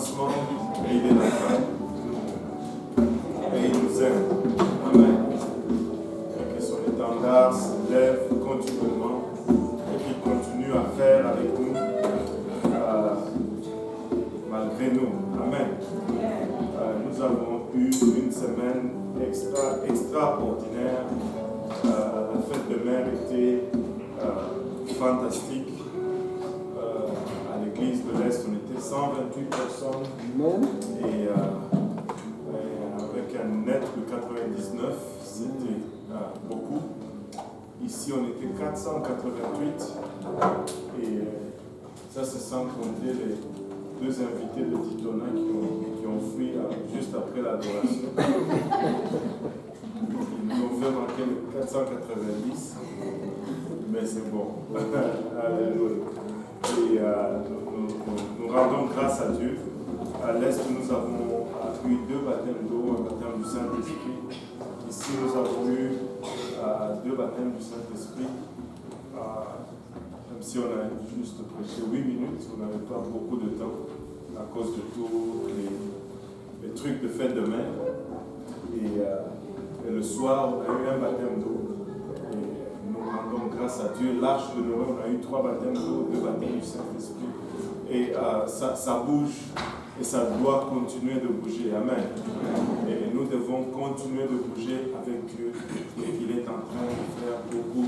commencement et il est la fin. Et il nous aime. Amen. Et que son étendard se lève continuellement et qu'il continue à faire avec nous malgré nous. Amen. Nous avons eu une semaine extraordinaire. La fête de mer était fantastique. À l'église de l'Est, on était 128 personnes. Et avec un net de 99, c'était beaucoup. Ici, on était 488. Et ça, c'est sans compter les deux invités de Titona qui ont fui juste après l'adoration. Ils nous ont fait manquer le 490, mais c'est bon. Alléluia. Et nous rendons grâce à Dieu. À l'Est, nous avons eu 2 baptêmes d'eau, un baptême du Saint-Esprit. Ici, nous avons eu 2 baptêmes du Saint-Esprit. Même si on a juste prêché 8 minutes, on n'avait pas beaucoup de temps à cause de tous les trucs de fête de mer. Et le soir, on a eu un baptême d'eau. Et nous rendons grâce à Dieu. L'Arche de Noé, on a eu 3 baptêmes d'eau, 2 baptêmes du Saint-Esprit. Et ça bouge. Et ça doit continuer de bouger. Amen. Et nous devons continuer de bouger avec Dieu. Et il est en train de faire beaucoup.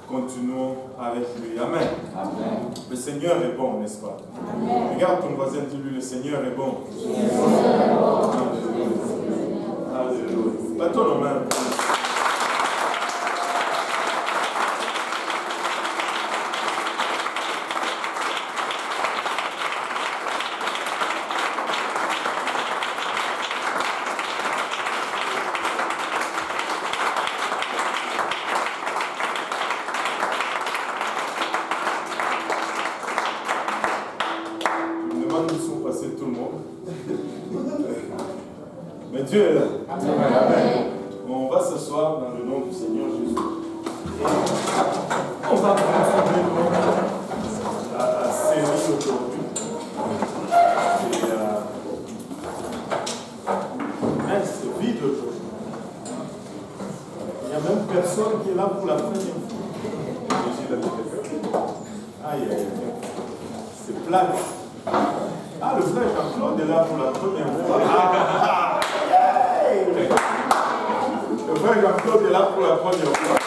Continuons avec lui. Amen. Amen. Le Seigneur est bon, n'est-ce pas? Amen. Regarde ton voisin, dis-lui, le Seigneur est bon. Alléluia. Alléluia. Battons nos mains. Dieu est là. Amen. On va s'asseoir dans le nom du Seigneur Jésus. Et on va continuer la série aujourd'hui. Et c'est vide aujourd'hui. Il n'y a même personne qui est là pour la première fois. Aïe, aïe, aïe. C'est plat. Ah, le frère Jean-Claude est là pour la première fois. Le frère Jean-Claude est là pour la première fois.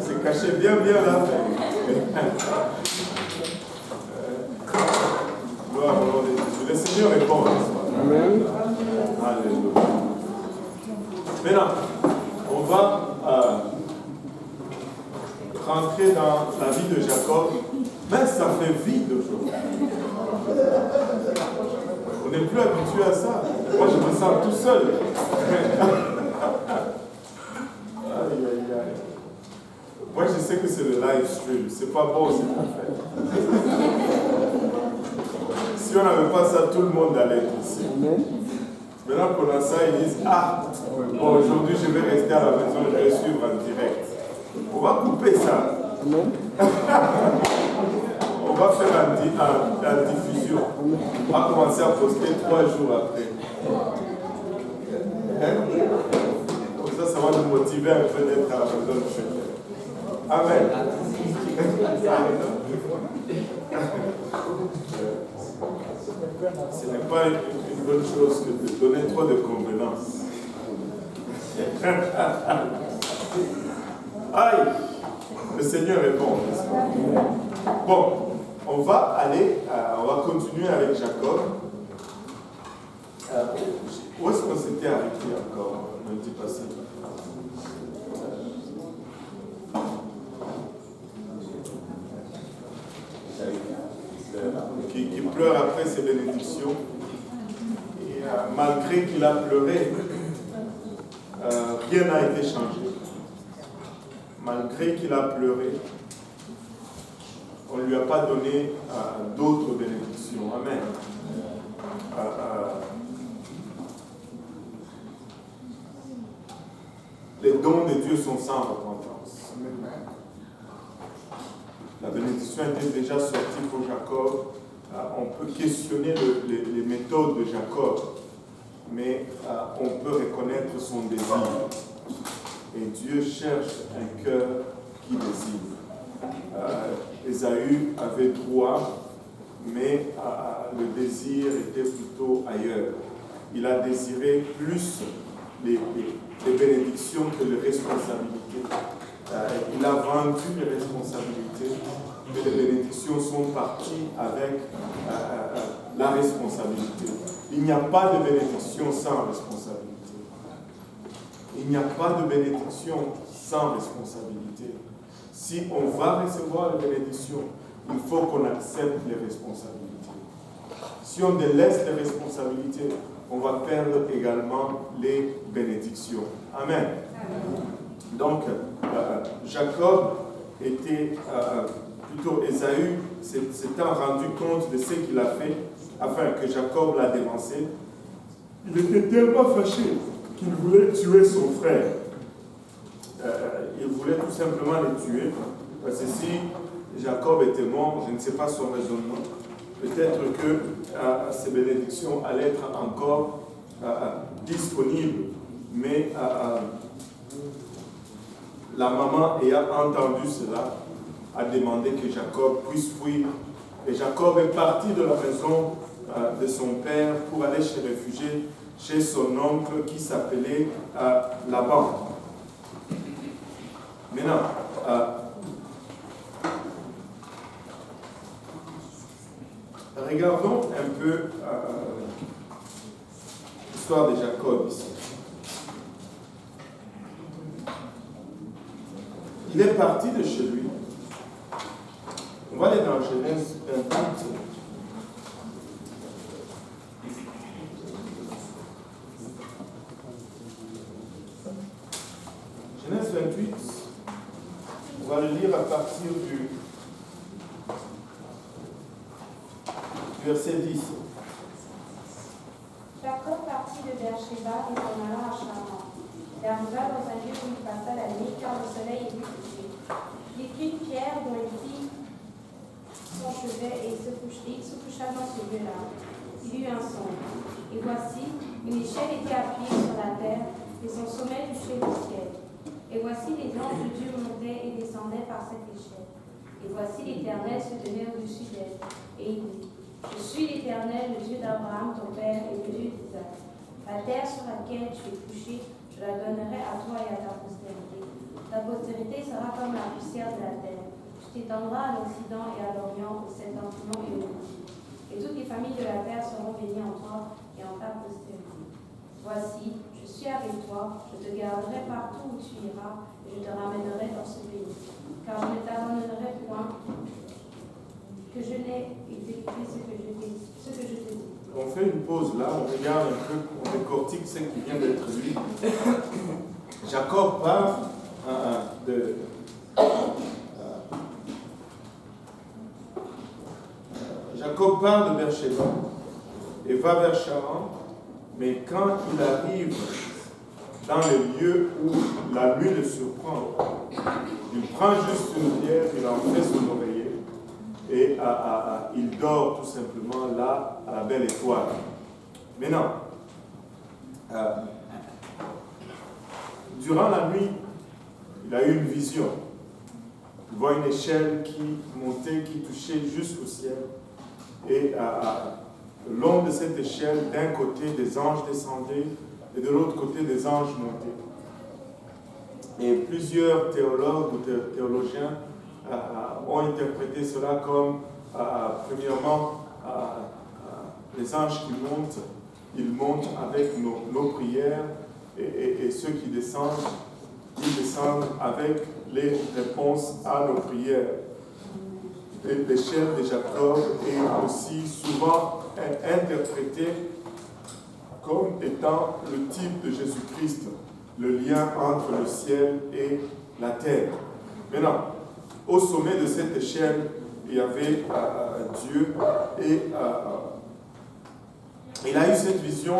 C'est caché bien là. Gloire au nom de Dieu. Le Seigneur est bon. Amen. Alléluia. Maintenant, on va rentrer dans la vie de Jacob. Mais ça fait vide aujourd'hui. On n'est plus habitué à ça. Moi, je me sens tout seul. Aïe, aïe, aïe. Moi, je sais que c'est le live stream. C'est pas bon, c'est pas fait. Si on n'avait pas ça, tout le monde allait être ici. Maintenant qu'on a ça, ils disent, bon, aujourd'hui, je vais rester à la maison, je vais suivre en direct. On va couper ça. On va faire la diffusion. On va commencer à poster 3 jours après. Comme ça va nous motiver un peu d'être à la maison du Seigneur. Amen. Ce n'est pas une bonne chose que de donner trop de convenances. Aïe! Le Seigneur est bon, n'est-ce pas? Bon, on va continuer avec Jacob. Où est-ce qu'on s'était arrêté encore lundi passé? Qui pleure après ses bénédictions. Et malgré qu'il a pleuré, rien n'a été changé. Malgré qu'il a pleuré, on ne lui a pas donné d'autres bénédictions. Amen. les dons de Dieu sont sans repentance. La bénédiction était déjà sortie pour Jacob. On peut questionner les méthodes de Jacob, mais on peut reconnaître son désir. Et Dieu cherche un cœur qui désire. Ésaü avait droit, mais le désir était plutôt ailleurs. Il a désiré plus les bénédictions que les responsabilités. Il a vendu les responsabilités, mais les bénédictions sont parties avec la responsabilité. Il n'y a pas de bénédiction sans responsabilité. Il n'y a pas de bénédiction sans responsabilité. Si on va recevoir les bénédictions, il faut qu'on accepte les responsabilités. Si on délaisse les responsabilités, on va perdre également les bénédictions. Amen. Donc, Jacob était, plutôt Ésaü, s'étant rendu compte de ce qu'il a fait, afin que Jacob l'a dévancé. Il était tellement fâché qu'il voulait tuer son frère. Il voulait tout simplement le tuer, parce que si Jacob était mort, je ne sais pas son raisonnement, peut-être que ces bénédictions allaient être encore disponibles, mais la maman ayant entendu cela, a demandé que Jacob puisse fuir. Et Jacob est parti de la maison de son père pour aller se réfugier chez son oncle qui s'appelait Laban. Maintenant, regardons un peu l'histoire de Jacob ici. Il est parti de chez lui. On va aller dans Genèse 28. Genèse 28, on va le lire à partir du verset 10. Jacob partit de Beersheba et s'en alla à Charan. Il arriva dans un lieu où il passa la nuit car le soleil était couché. Il prit une pierre dont il fit son chevet et il se coucha dans ce lieu-là. Il eut un songe. Et voici, une échelle était appuyée sur la terre et son sommet touchait le ciel. Et voici, les anges de Dieu montaient et descendaient par cette échelle. Et voici, l'Éternel se tenait au-dessus d'elle. Et il dit, je suis l'Éternel, le Dieu d'Abraham, ton père, et le Dieu d'Isaac. La terre sur laquelle tu es couché, je la donnerai à toi et à ta postérité. Ta postérité sera comme la poussière de la terre. Tu t'étendras à l'Occident et à l'Orient, au septentrion et au midi. Et toutes les familles de la terre seront bénies en toi et en ta postérité. Voici, je suis avec toi, je te garderai partout où tu iras, et je te ramènerai dans ce pays. Car je ne t'abandonnerai point, que je n'ai exécuté ce que je te dis. On fait une pause là, on regarde un peu, on décortique ce qui vient d'être lu. Jacob part Jacob part de Beersheba et va vers Charan, mais quand il arrive dans le lieu où la nuit le surprend, il prend juste une pierre, il en fait son oreiller et il dort tout simplement là à la belle étoile. Maintenant, durant la nuit, il a eu une vision. Il voit une échelle qui montait, qui touchait jusqu'au ciel. Et le long de cette échelle, d'un côté, des anges descendaient et de l'autre côté, des anges montaient. Et plusieurs théologues ou théologiens ont interprété cela comme, premièrement, les anges qui montent, ils montent avec nos prières et ceux qui descendent, ils descendent avec les réponses à nos prières. L'échelle de Jacob est aussi souvent interprétée comme étant le type de Jésus-Christ, le lien entre le ciel et la terre. Maintenant, au sommet de cette échelle, il y avait Dieu et il a eu cette vision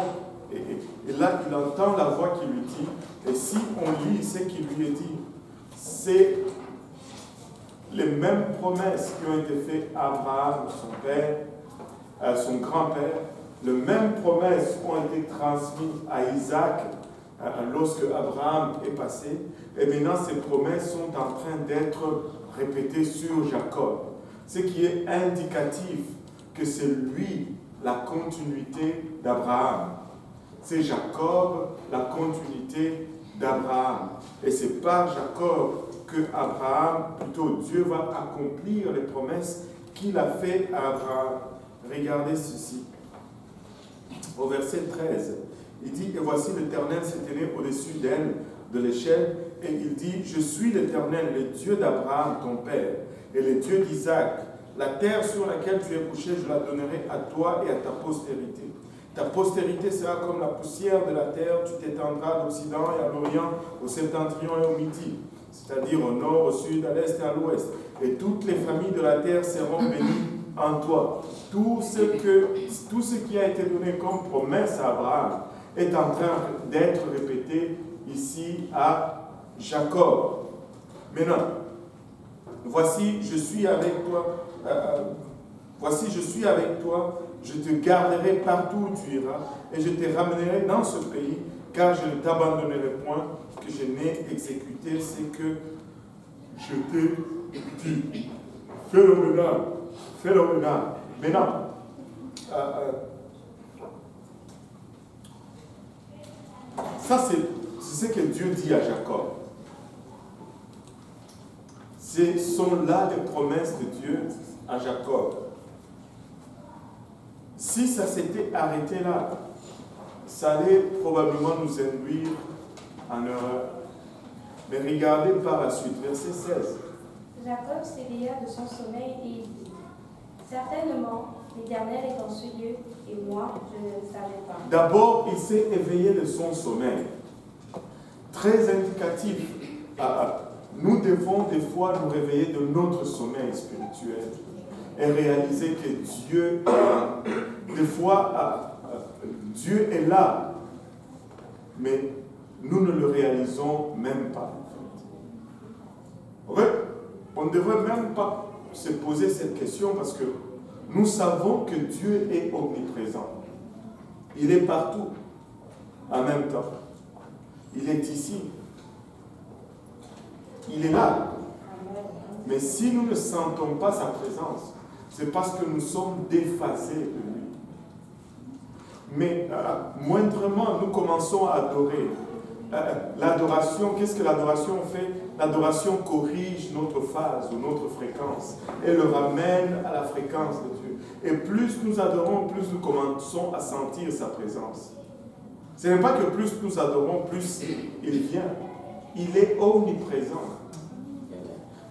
Et là, il entend la voix qui lui dit, et si on lit ce qui lui est dit, c'est les mêmes promesses qui ont été faites à Abraham, son père, à son grand-père, les mêmes promesses ont été transmises à Isaac lorsque Abraham est passé, et maintenant ces promesses sont en train d'être répétées sur Jacob, ce qui est indicatif que c'est lui la continuité d'Abraham. C'est Jacob la continuité d'Abraham. Et c'est par Jacob que Abraham, plutôt Dieu va accomplir les promesses qu'il a faites à Abraham. Regardez ceci. Au verset 13, il dit, et voici l'Éternel s'est tenu au-dessus d'elle, de l'échelle, et il dit, je suis l'Éternel, le Dieu d'Abraham, ton père, et le Dieu d'Isaac. La terre sur laquelle tu es couché, je la donnerai à toi et à ta postérité. Ta postérité sera comme la poussière de la terre, tu t'étendras d'Occident et à l'Orient, au septentrion et au Midi, c'est-à-dire au nord, au sud, à l'est et à l'ouest. Et toutes les familles de la terre seront bénies en toi. Tout ce qui a été donné comme promesse à Abraham est en train d'être répété ici à Jacob. Maintenant, voici, je suis avec toi. Voici, je suis avec toi. Je te garderai partout où tu iras et je te ramènerai dans ce pays, car je ne t'abandonnerai point. Ce que je n'ai exécuté, c'est que je t'ai dit. Phénoménal. Phénoménal. Maintenant, ça c'est ce que Dieu dit à Jacob. Ce sont là les promesses de Dieu à Jacob. Si ça s'était arrêté là, ça allait probablement nous induire en erreur. Mais regardez par la suite, verset 16. Jacob s'éveilla de son sommeil et il dit, certainement, l'Éternel est en ce lieu, et moi, je ne le savais pas. D'abord, il s'est éveillé de son sommeil. Très indicatif. Nous devons des fois nous réveiller de notre sommeil spirituel et réaliser que Dieu est là. Des fois, Dieu est là, mais nous ne le réalisons même pas. En fait, on ne devrait même pas se poser cette question parce que nous savons que Dieu est omniprésent. Il est partout en même temps. Il est ici. Il est là. Mais si nous ne sentons pas sa présence, c'est parce que nous sommes déphasés de lui. Mais moindrement, nous commençons à adorer. L'adoration, qu'est-ce que l'adoration fait? L'adoration corrige notre phase ou notre fréquence et le ramène à la fréquence de Dieu. Et plus nous adorons, plus nous commençons à sentir sa présence. Ce n'est pas que plus nous adorons, plus il vient. Il est omniprésent.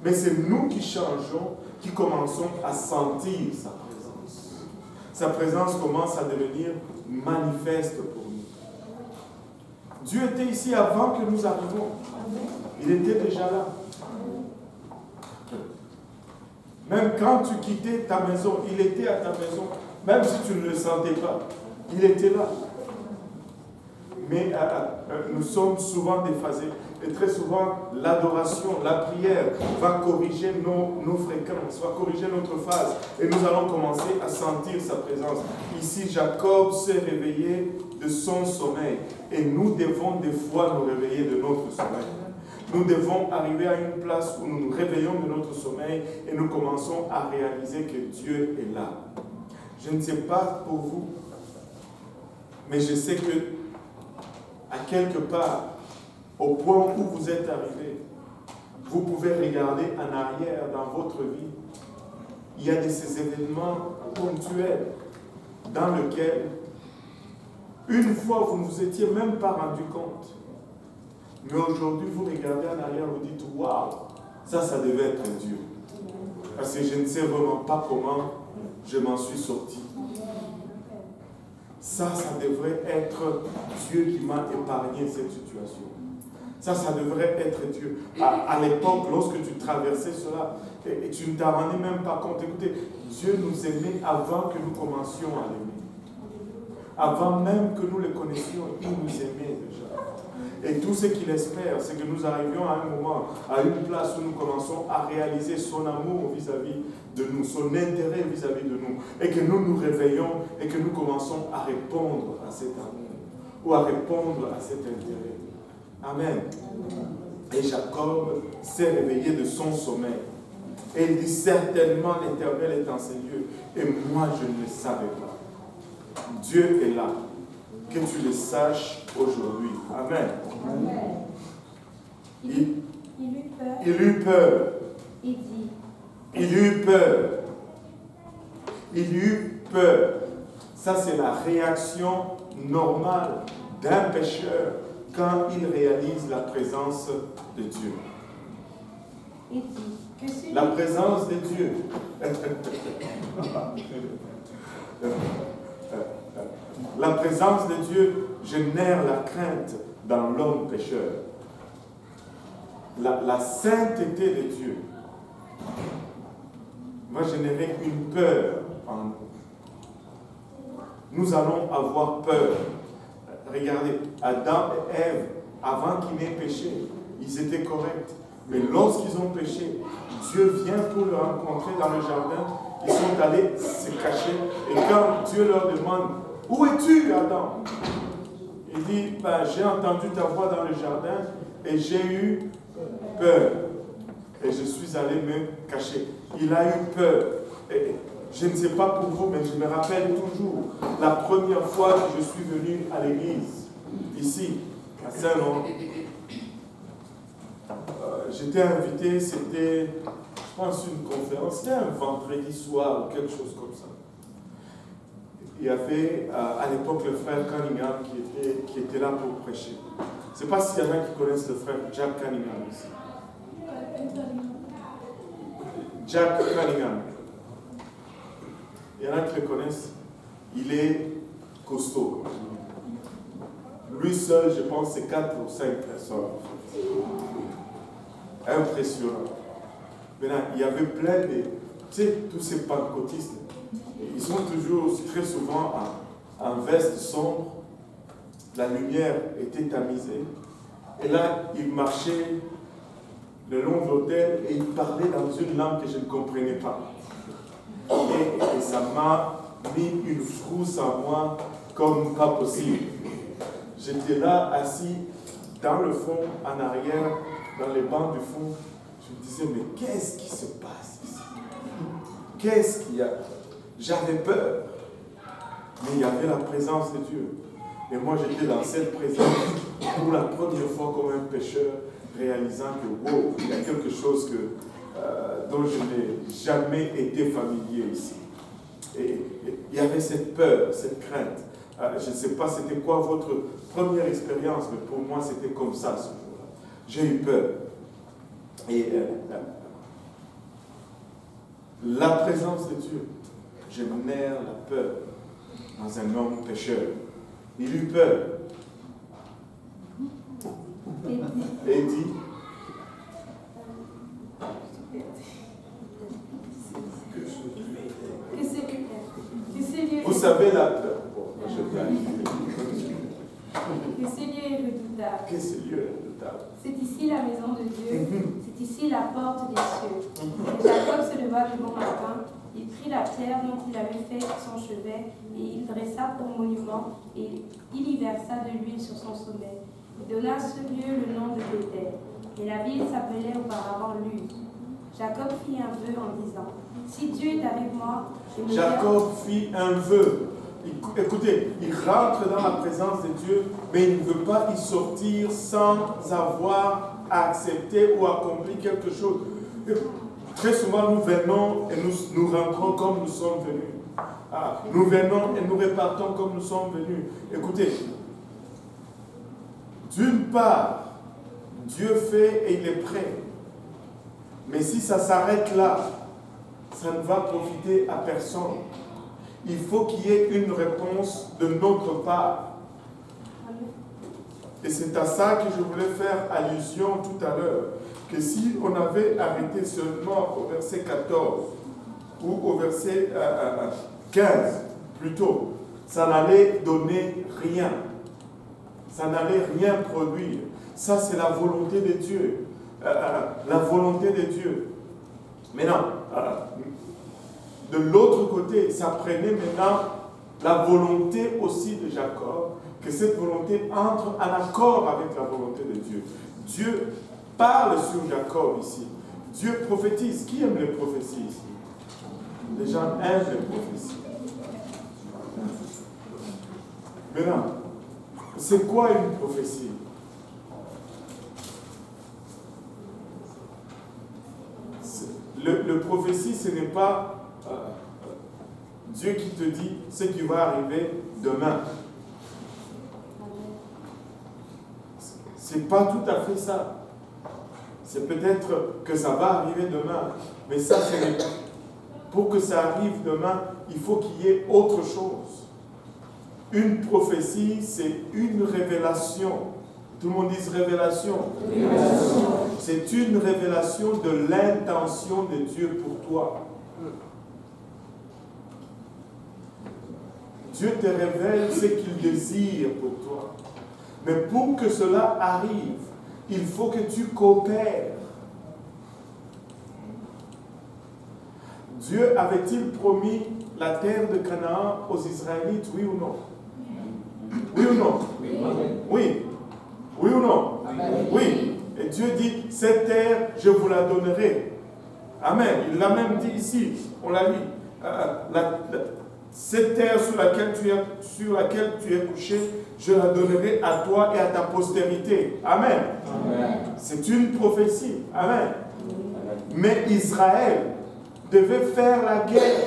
Mais c'est nous qui changeons, qui commençons à sentir sa présence. Sa présence commence à devenir manifeste pour nous. Dieu était ici avant que nous arrivions. Il était déjà là. Même quand tu quittais ta maison, il était à ta maison. Même si tu ne le sentais pas, il était là. Mais nous sommes souvent déphasés. Et très souvent, l'adoration, la prière va corriger nos fréquences, va corriger notre phase. Et nous allons commencer à sentir sa présence. Ici, Jacob s'est réveillé de son sommeil. Et nous devons des fois nous réveiller de notre sommeil. Nous devons arriver à une place où nous nous réveillons de notre sommeil et nous commençons à réaliser que Dieu est là. Je ne sais pas pour vous, mais je sais que à quelque part, au point où vous êtes arrivé, vous pouvez regarder en arrière dans votre vie. Il y a de ces événements ponctuels dans lesquels, une fois, vous ne vous étiez même pas rendu compte. Mais aujourd'hui, vous regardez en arrière, vous dites, waouh, ça devait être Dieu. Parce que je ne sais vraiment pas comment je m'en suis sorti. Ça devrait être Dieu qui m'a épargné cette situation. Ça devrait être Dieu. À l'époque, lorsque tu traversais cela, et tu ne t'en rendais même pas compte. Écoutez, Dieu nous aimait avant que nous commencions à l'aimer. Avant même que nous le connaissions, il nous aimait déjà. Et tout ce qu'il espère, c'est que nous arrivions à un moment, à une place où nous commençons à réaliser son amour vis-à-vis de nous, son intérêt vis-à-vis de nous, et que nous nous réveillons et que nous commençons à répondre à cet amour, ou à répondre à cet intérêt. Amen. Et Jacob s'est réveillé de son sommeil. Et il dit, certainement l'Éternel est en ces lieux. Et moi, je ne le savais pas. Dieu est là. Que tu le saches aujourd'hui. Amen. Amen. Il eut peur. Il eut peur. Il dit. Il eut peur. Il eut peur. Ça, c'est la réaction normale d'un pécheur quand il réalise la présence de Dieu. Il dit que celui... La présence de Dieu. La présence de Dieu génère la crainte dans l'homme pécheur. La sainteté de Dieu va générer une peur en nous. Nous allons avoir peur. Regardez, Adam et Ève, avant qu'ils n'aient péché, ils étaient corrects. Mais lorsqu'ils ont péché, Dieu vient pour le rencontrer dans le jardin. Ils sont allés se cacher. Et quand Dieu leur demande, « Où es-tu, Adam ?» Il dit, j'ai entendu ta voix dans le jardin et j'ai eu peur. Et je suis allé me cacher. Il a eu peur. Et je ne sais pas pour vous, mais je me rappelle toujours la première fois que je suis venu à l'église, ici, à Saint-Laurent. J'étais invité, c'était, je pense, une conférence, c'était un vendredi soir ou quelque chose comme ça. Il y avait à l'époque le frère Cunningham qui était là pour prêcher. Je ne sais pas s'il y en a qui connaissent le frère Jack Cunningham ici. Jack Cunningham. Il y en a qui le connaissent. Il est costaud. Lui seul, je pense, c'est 4 ou 5 personnes. Impressionnant. Maintenant, il y avait plein de... Tu sais, tous ces pentecôtistes, ils sont toujours, très souvent, en veste sombre. La lumière était tamisée. Et là, ils marchaient le long de l'autel et ils parlaient dans une langue que je ne comprenais pas. Et ça m'a mis une frousse en moi comme pas possible. J'étais là, assis dans le fond, en arrière, dans les bancs du fond. Je me disais, mais qu'est-ce qui se passe ici? Qu'est-ce qu'il y a? J'avais peur. Mais il y avait la présence de Dieu. Et moi, j'étais dans cette présence pour la première fois comme un pécheur, réalisant que, wow, il y a quelque chose dont je n'ai jamais été familier ici. Et il y avait cette peur, cette crainte. Je ne sais pas c'était quoi votre première expérience, mais pour moi, c'était comme ça ce jour-là. J'ai eu peur. Et la présence de Dieu génère la peur dans un homme pécheur. Il eut peur. Et il dit, vous savez la peur. Bon, je vais aller. Que ce lieu est redoutable. Que ce lieu est redoutable. C'est ici la maison de Dieu. C'est ici la porte des cieux. Et Jacob se leva du bon matin. Il prit la pierre dont il avait fait son chevet et il dressa pour monument et il y versa de l'huile sur son sommet. Il donna à ce lieu le nom de Bethel. Et la ville s'appelait auparavant Luz. Jacob fit un vœu en disant, si Dieu est avec moi, je me Jacob fit un vœu. Écoutez, il rentre dans la présence de Dieu, mais il ne veut pas y sortir sans avoir accepté ou accompli quelque chose. Très souvent, nous venons et nous rentrons comme nous sommes venus. Nous venons et nous repartons comme nous sommes venus. Écoutez, d'une part, Dieu fait et il est prêt. Mais si ça s'arrête là, ça ne va profiter à personne. Il faut qu'il y ait une réponse de notre part. Et c'est à ça que je voulais faire allusion tout à l'heure. Que si on avait arrêté seulement au verset 14 ou au verset 15, plutôt, ça n'allait donner rien. Ça n'allait rien produire. Ça, c'est la volonté de Dieu. La volonté de Dieu. Maintenant, de l'autre côté, ça prenait maintenant la volonté aussi de Jacob, que cette volonté entre en accord avec la volonté de Dieu. Dieu parle sur Jacob ici. Dieu prophétise. Qui aime les prophéties ici? Les gens aiment les prophéties. Maintenant, c'est quoi une prophétie? Le prophétie, ce n'est pas Dieu qui te dit ce qui va arriver demain. C'est pas tout à fait ça. C'est peut-être que ça va arriver demain, mais ça, c'est pour que ça arrive demain, il faut qu'il y ait autre chose. Une prophétie, c'est une révélation. Tout le monde dit révélation. Révélation. C'est une révélation de l'intention de Dieu pour toi. Dieu te révèle ce qu'il désire pour toi. Mais pour que cela arrive, il faut que tu coopères. Dieu avait-il promis la terre de Canaan aux Israélites, oui ou non? Oui ou non? Oui. Oui ou non? Oui. Et Dieu dit, cette terre, je vous la donnerai. Amen. Il l'a même dit ici. On l'a lu. Cette terre sur laquelle tu es couché, je la donnerai à toi et à ta postérité. Amen. Amen. C'est une prophétie. Amen. Mais Israël devait faire la guerre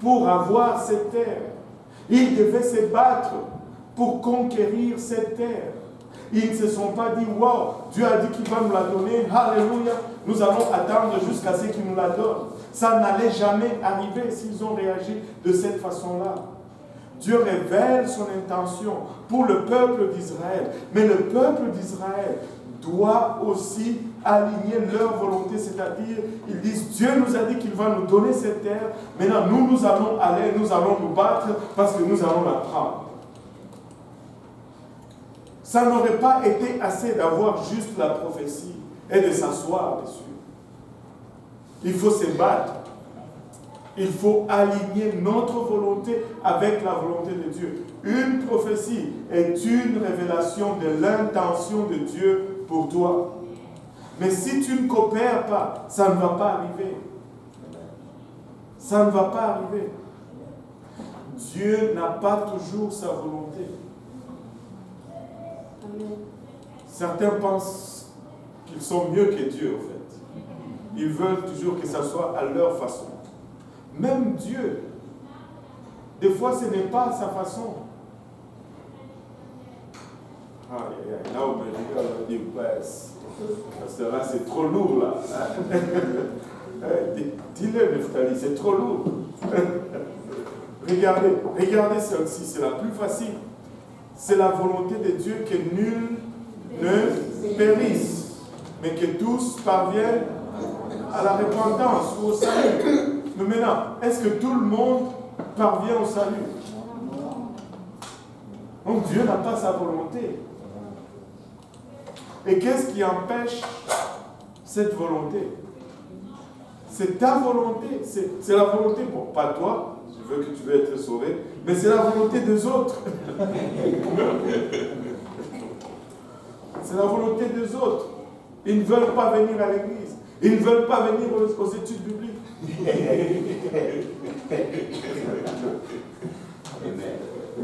pour avoir cette terre. Il devait se battre pour conquérir cette terre. Ils ne se sont pas dit, wow, Dieu a dit qu'il va nous la donner, alléluia, nous allons attendre jusqu'à ce qu'il nous la donne. Ça n'allait jamais arriver s'ils ont réagi de cette façon-là. Dieu révèle son intention pour le peuple d'Israël. Mais le peuple d'Israël doit aussi aligner leur volonté, c'est-à-dire, ils disent, Dieu nous a dit qu'il va nous donner cette terre, maintenant nous allons aller, nous allons nous battre parce que nous allons la prendre. Ça n'aurait pas été assez d'avoir juste la prophétie et de s'asseoir dessus. Il faut se battre. Il faut aligner notre volonté avec la volonté de Dieu. Une prophétie est une révélation de l'intention de Dieu pour toi. Mais si tu ne coopères pas, ça ne va pas arriver. Ça ne va pas arriver. Dieu n'a pas toujours sa volonté. Certains pensent qu'ils sont mieux que Dieu, en fait. Ils veulent toujours que ça soit à leur façon. Même Dieu, des fois, ce n'est pas sa façon. Là, on me dit, parce que là, c'est trop lourd, là. Dis-le, Nephtali, c'est trop lourd. Regardez celle-ci, c'est la plus facile. C'est la volonté de Dieu que nul ne périsse, mais que tous parviennent à la repentance ou au salut. Mais maintenant, est-ce que tout le monde parvient au salut? Donc Dieu n'a pas sa volonté. Et qu'est-ce qui empêche cette volonté? C'est ta volonté. C'est la volonté, bon, pas toi, je veux que tu veux être sauvé, mais c'est la volonté des autres. C'est la volonté des autres. Ils ne veulent pas venir à l'église. Ils ne veulent pas venir aux études bibliques.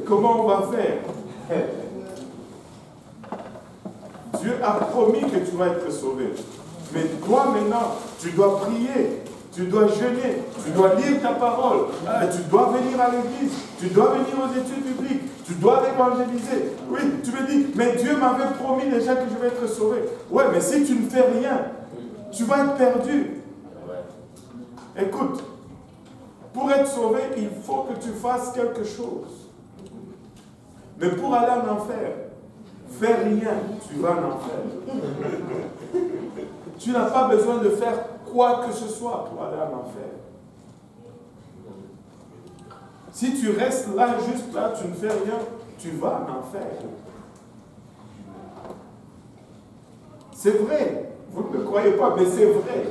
Comment on va faire? Dieu a promis que tu vas être sauvé. Mais toi maintenant, tu dois prier, tu dois jeûner, tu dois lire ta parole, tu dois venir à l'église, tu dois venir aux études bibliques, tu dois évangéliser. Oui, tu me dis, mais Dieu m'avait promis déjà que je vais être sauvé. Ouais, mais si tu ne fais rien, tu vas être perdu. Écoute, pour être sauvé, il faut que tu fasses quelque chose. Mais pour aller en enfer, fais rien, tu vas en enfer. Tu n'as pas besoin de faire quoi que ce soit pour aller en enfer. Si tu restes là, juste là, tu ne fais rien, tu vas en enfer. C'est vrai. Vous ne me croyez pas, mais c'est vrai.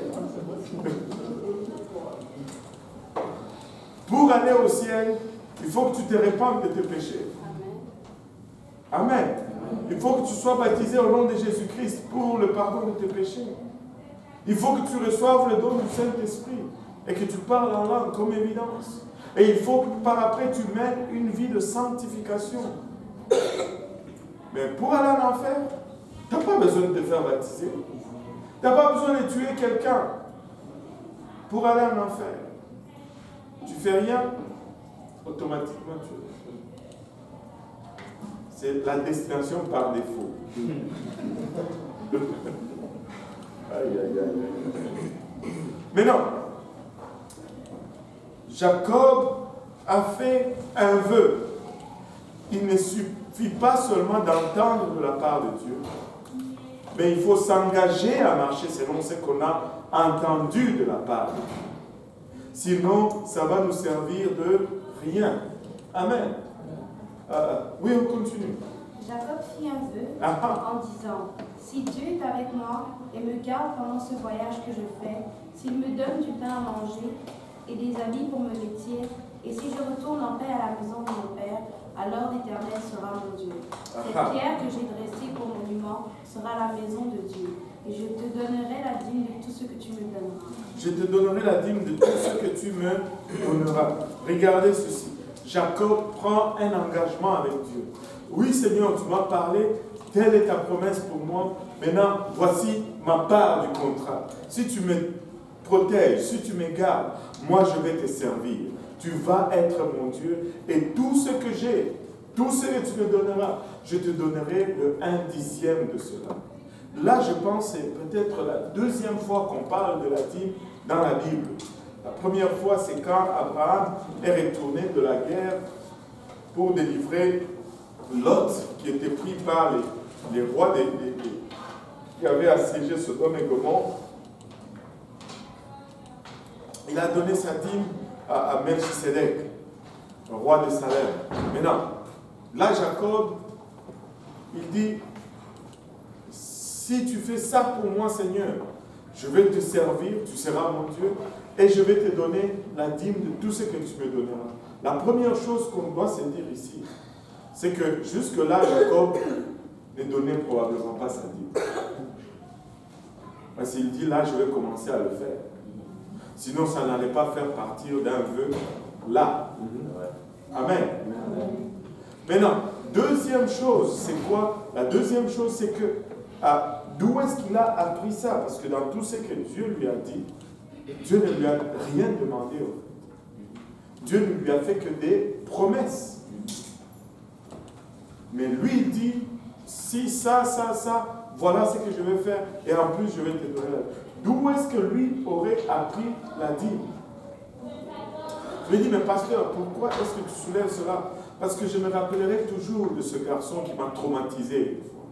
Pour aller au ciel, il faut que tu te répandes de tes péchés. Amen. Il faut que tu sois baptisé au nom de Jésus-Christ pour le pardon de tes péchés. Il faut que tu reçoives le don du Saint-Esprit et que tu parles en langue comme évidence. Et il faut que par après tu mènes une vie de sanctification. Mais pour aller en enfer, tu n'as pas besoin de te faire baptiser. Tu n'as pas besoin de tuer quelqu'un pour aller en enfer. Tu fais rien, automatiquement tu es. C'est la destination par défaut. Aïe, aïe, aïe, aïe. Mais non. Jacob a fait un vœu. Il ne suffit pas seulement d'entendre de la part de Dieu, mais il faut s'engager à marcher selon ce qu'on a entendu de la part de Dieu. Sinon, ça va nous servir de rien. Amen. Oui, on continue. Jacob fit un vœu en disant, « Si Dieu est avec moi et me garde pendant ce voyage que je fais, s'il me donne du pain à manger et des habits pour me vêtir, et si je retourne en paix à la maison de mon père, alors l'Éternel sera mon Dieu. Cette pierre que j'ai dressée pour monument sera la maison de Dieu, et je te donnerai la dîme de tout ce que tu me donneras. » Je te donnerai la dîme de tout ce que tu me donneras. Regardez ceci. Jacob prend un engagement avec Dieu. Oui, Seigneur, tu m'as parlé, telle est ta promesse pour moi. Maintenant, voici ma part du contrat. Si tu me protèges, si tu me gardes, moi je vais te servir. Tu vas être mon Dieu et tout ce que j'ai, tout ce que tu me donneras, je te donnerai le 1/10 de cela. Là, je pense, c'est peut-être la deuxième fois qu'on parle de la dîme dans la Bible. La première fois, c'est quand Abraham est retourné de la guerre pour délivrer Lot, qui était pris par les rois qui avaient assiégé Sodome et Gomorrhe. Il a donné sa dîme à Melchisedec, le roi de Salem. Maintenant, là, Jacob, il dit, si tu fais ça pour moi, Seigneur, je vais te servir, tu seras mon Dieu, et je vais te donner la dîme de tout ce que tu me donneras. La première chose qu'on doit se dire ici, c'est que jusque-là, Jacob ne donnait probablement pas sa dîme. Parce qu'il dit, là, je vais commencer à le faire. Sinon, ça n'allait pas faire partir d'un vœu là. Amen. Maintenant, deuxième chose, c'est quoi? La deuxième chose, c'est que d'où est-ce qu'il a appris ça? Parce que dans tout ce que Dieu lui a dit, Dieu ne lui a rien demandé. Dieu ne lui a fait que des promesses. Mais lui, il dit, si ça, voilà ce que je vais faire, et en plus, je vais te donner la dîme. D'où est-ce que lui aurait appris la dîme? Je lui ai dit, mais pasteur, pourquoi est-ce que tu soulèves cela? Parce que je me rappellerai toujours de ce garçon qui m'a traumatisé une fois.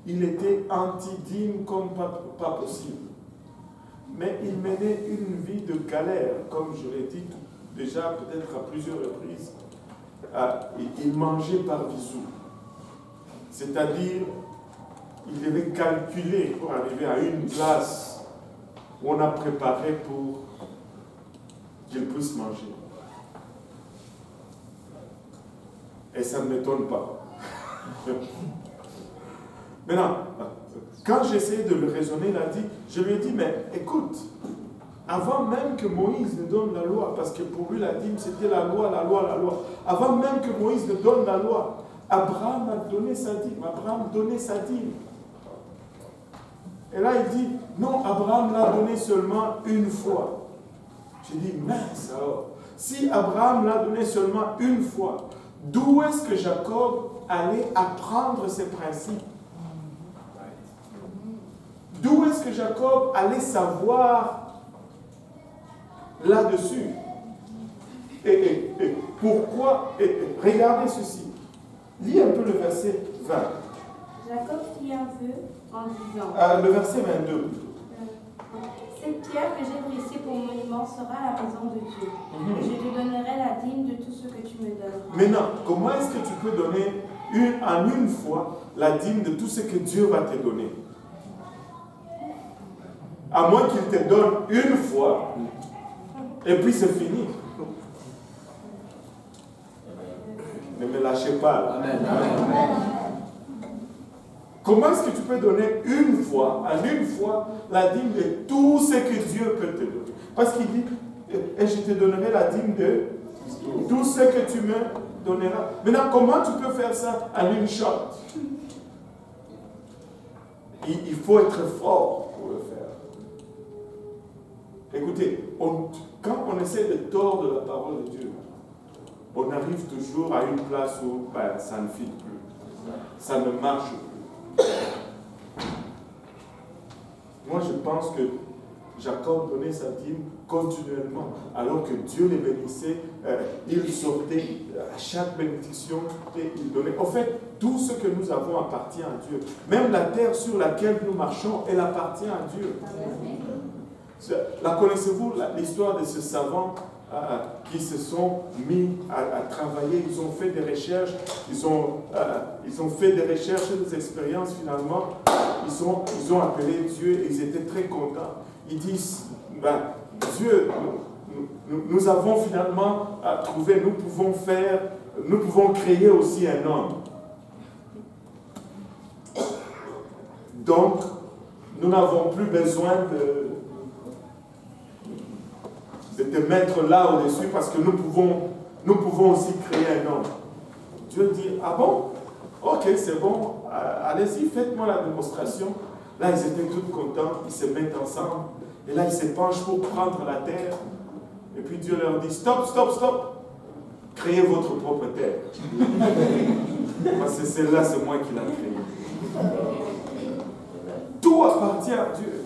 Il était anti-dîme comme pas possible. Mais il menait une vie de galère, comme je l'ai dit déjà peut-être à plusieurs reprises. Il mangeait par bisou. C'est-à-dire, il devait calculer pour arriver à une place où on a préparé pour qu'il puisse manger. Et ça ne m'étonne pas. Maintenant, quand j'ai essayé de le raisonner, je lui ai dit, mais écoute, avant même que Moïse ne donne la loi, parce que pour lui la dîme c'était la loi, avant même que Moïse ne donne la loi, Abraham a donné sa dîme, Abraham donnait sa dîme. Et là il dit, non, Abraham l'a donné seulement une fois. J'ai dit, mince alors, si Abraham l'a donné seulement une fois, d'où est-ce que Jacob allait apprendre ces principes? D'où est-ce que Jacob allait savoir là-dessus? Et pourquoi? Regardez ceci. Lis un peu le verset 20. Jacob fit un vœu en disant... le verset 22. Cette pierre que j'ai dressée pour monument sera la maison de Dieu. Et je te donnerai la dîme de tout ce que tu me donneras. Maintenant, comment est-ce que tu peux donner en une fois la dîme de tout ce que Dieu va te donner? À moins qu'il te donne une fois, et puis c'est fini. Ne me lâchez pas. Là. Amen. Amen. Comment est-ce que tu peux donner une fois, en une fois, la dîme de tout ce que Dieu peut te donner? Parce qu'il dit, et je te donnerai la dîme de tout ce que tu me donneras. Maintenant, comment tu peux faire ça en une shot? Il faut être fort pour le faire. Écoutez, quand on essaie de tordre la parole de Dieu, on arrive toujours à une place où ça ne fit plus. Ça ne marche plus. Moi, je pense que Jacob donnait sa dîme continuellement. Alors que Dieu les bénissait, il sortait à chaque bénédiction et il donnait. En fait, tout ce que nous avons appartient à Dieu. Même la terre sur laquelle nous marchons, elle appartient à Dieu. La connaissez-vous, l'histoire de ces savants qui se sont mis à travailler, ils ont fait des recherches, ils ont fait des recherches et des expériences finalement, ils ont appelé Dieu et ils étaient très contents. Ils disent, Dieu, nous avons finalement trouvé, nous pouvons créer aussi un homme. Donc, nous n'avons plus besoin de te mettre là au-dessus parce que nous pouvons aussi créer un homme. Dieu dit, ah bon? Ok, c'est bon, allez-y, faites-moi la démonstration. Là, ils étaient tous contents, ils se mettent ensemble. Et là, ils se penchent pour prendre la terre. Et puis Dieu leur dit, stop, stop, stop. Créez votre propre terre. Parce que celle-là, c'est moi qui l'ai créée. Tout appartient à Dieu.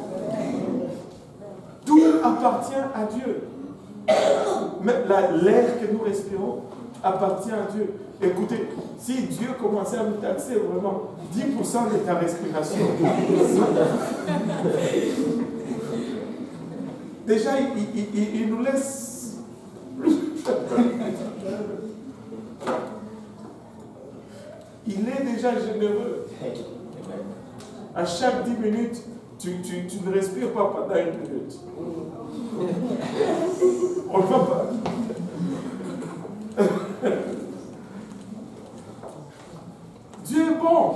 Tout appartient à Dieu. Mais l'air que nous respirons appartient à Dieu. Écoutez, si Dieu commençait à nous taxer vraiment 10% de ta respiration, déjà il nous laisse. Il est déjà généreux. À chaque 10 minutes, tu ne respires pas pendant 1 minute. On ne va pas. Dieu est bon.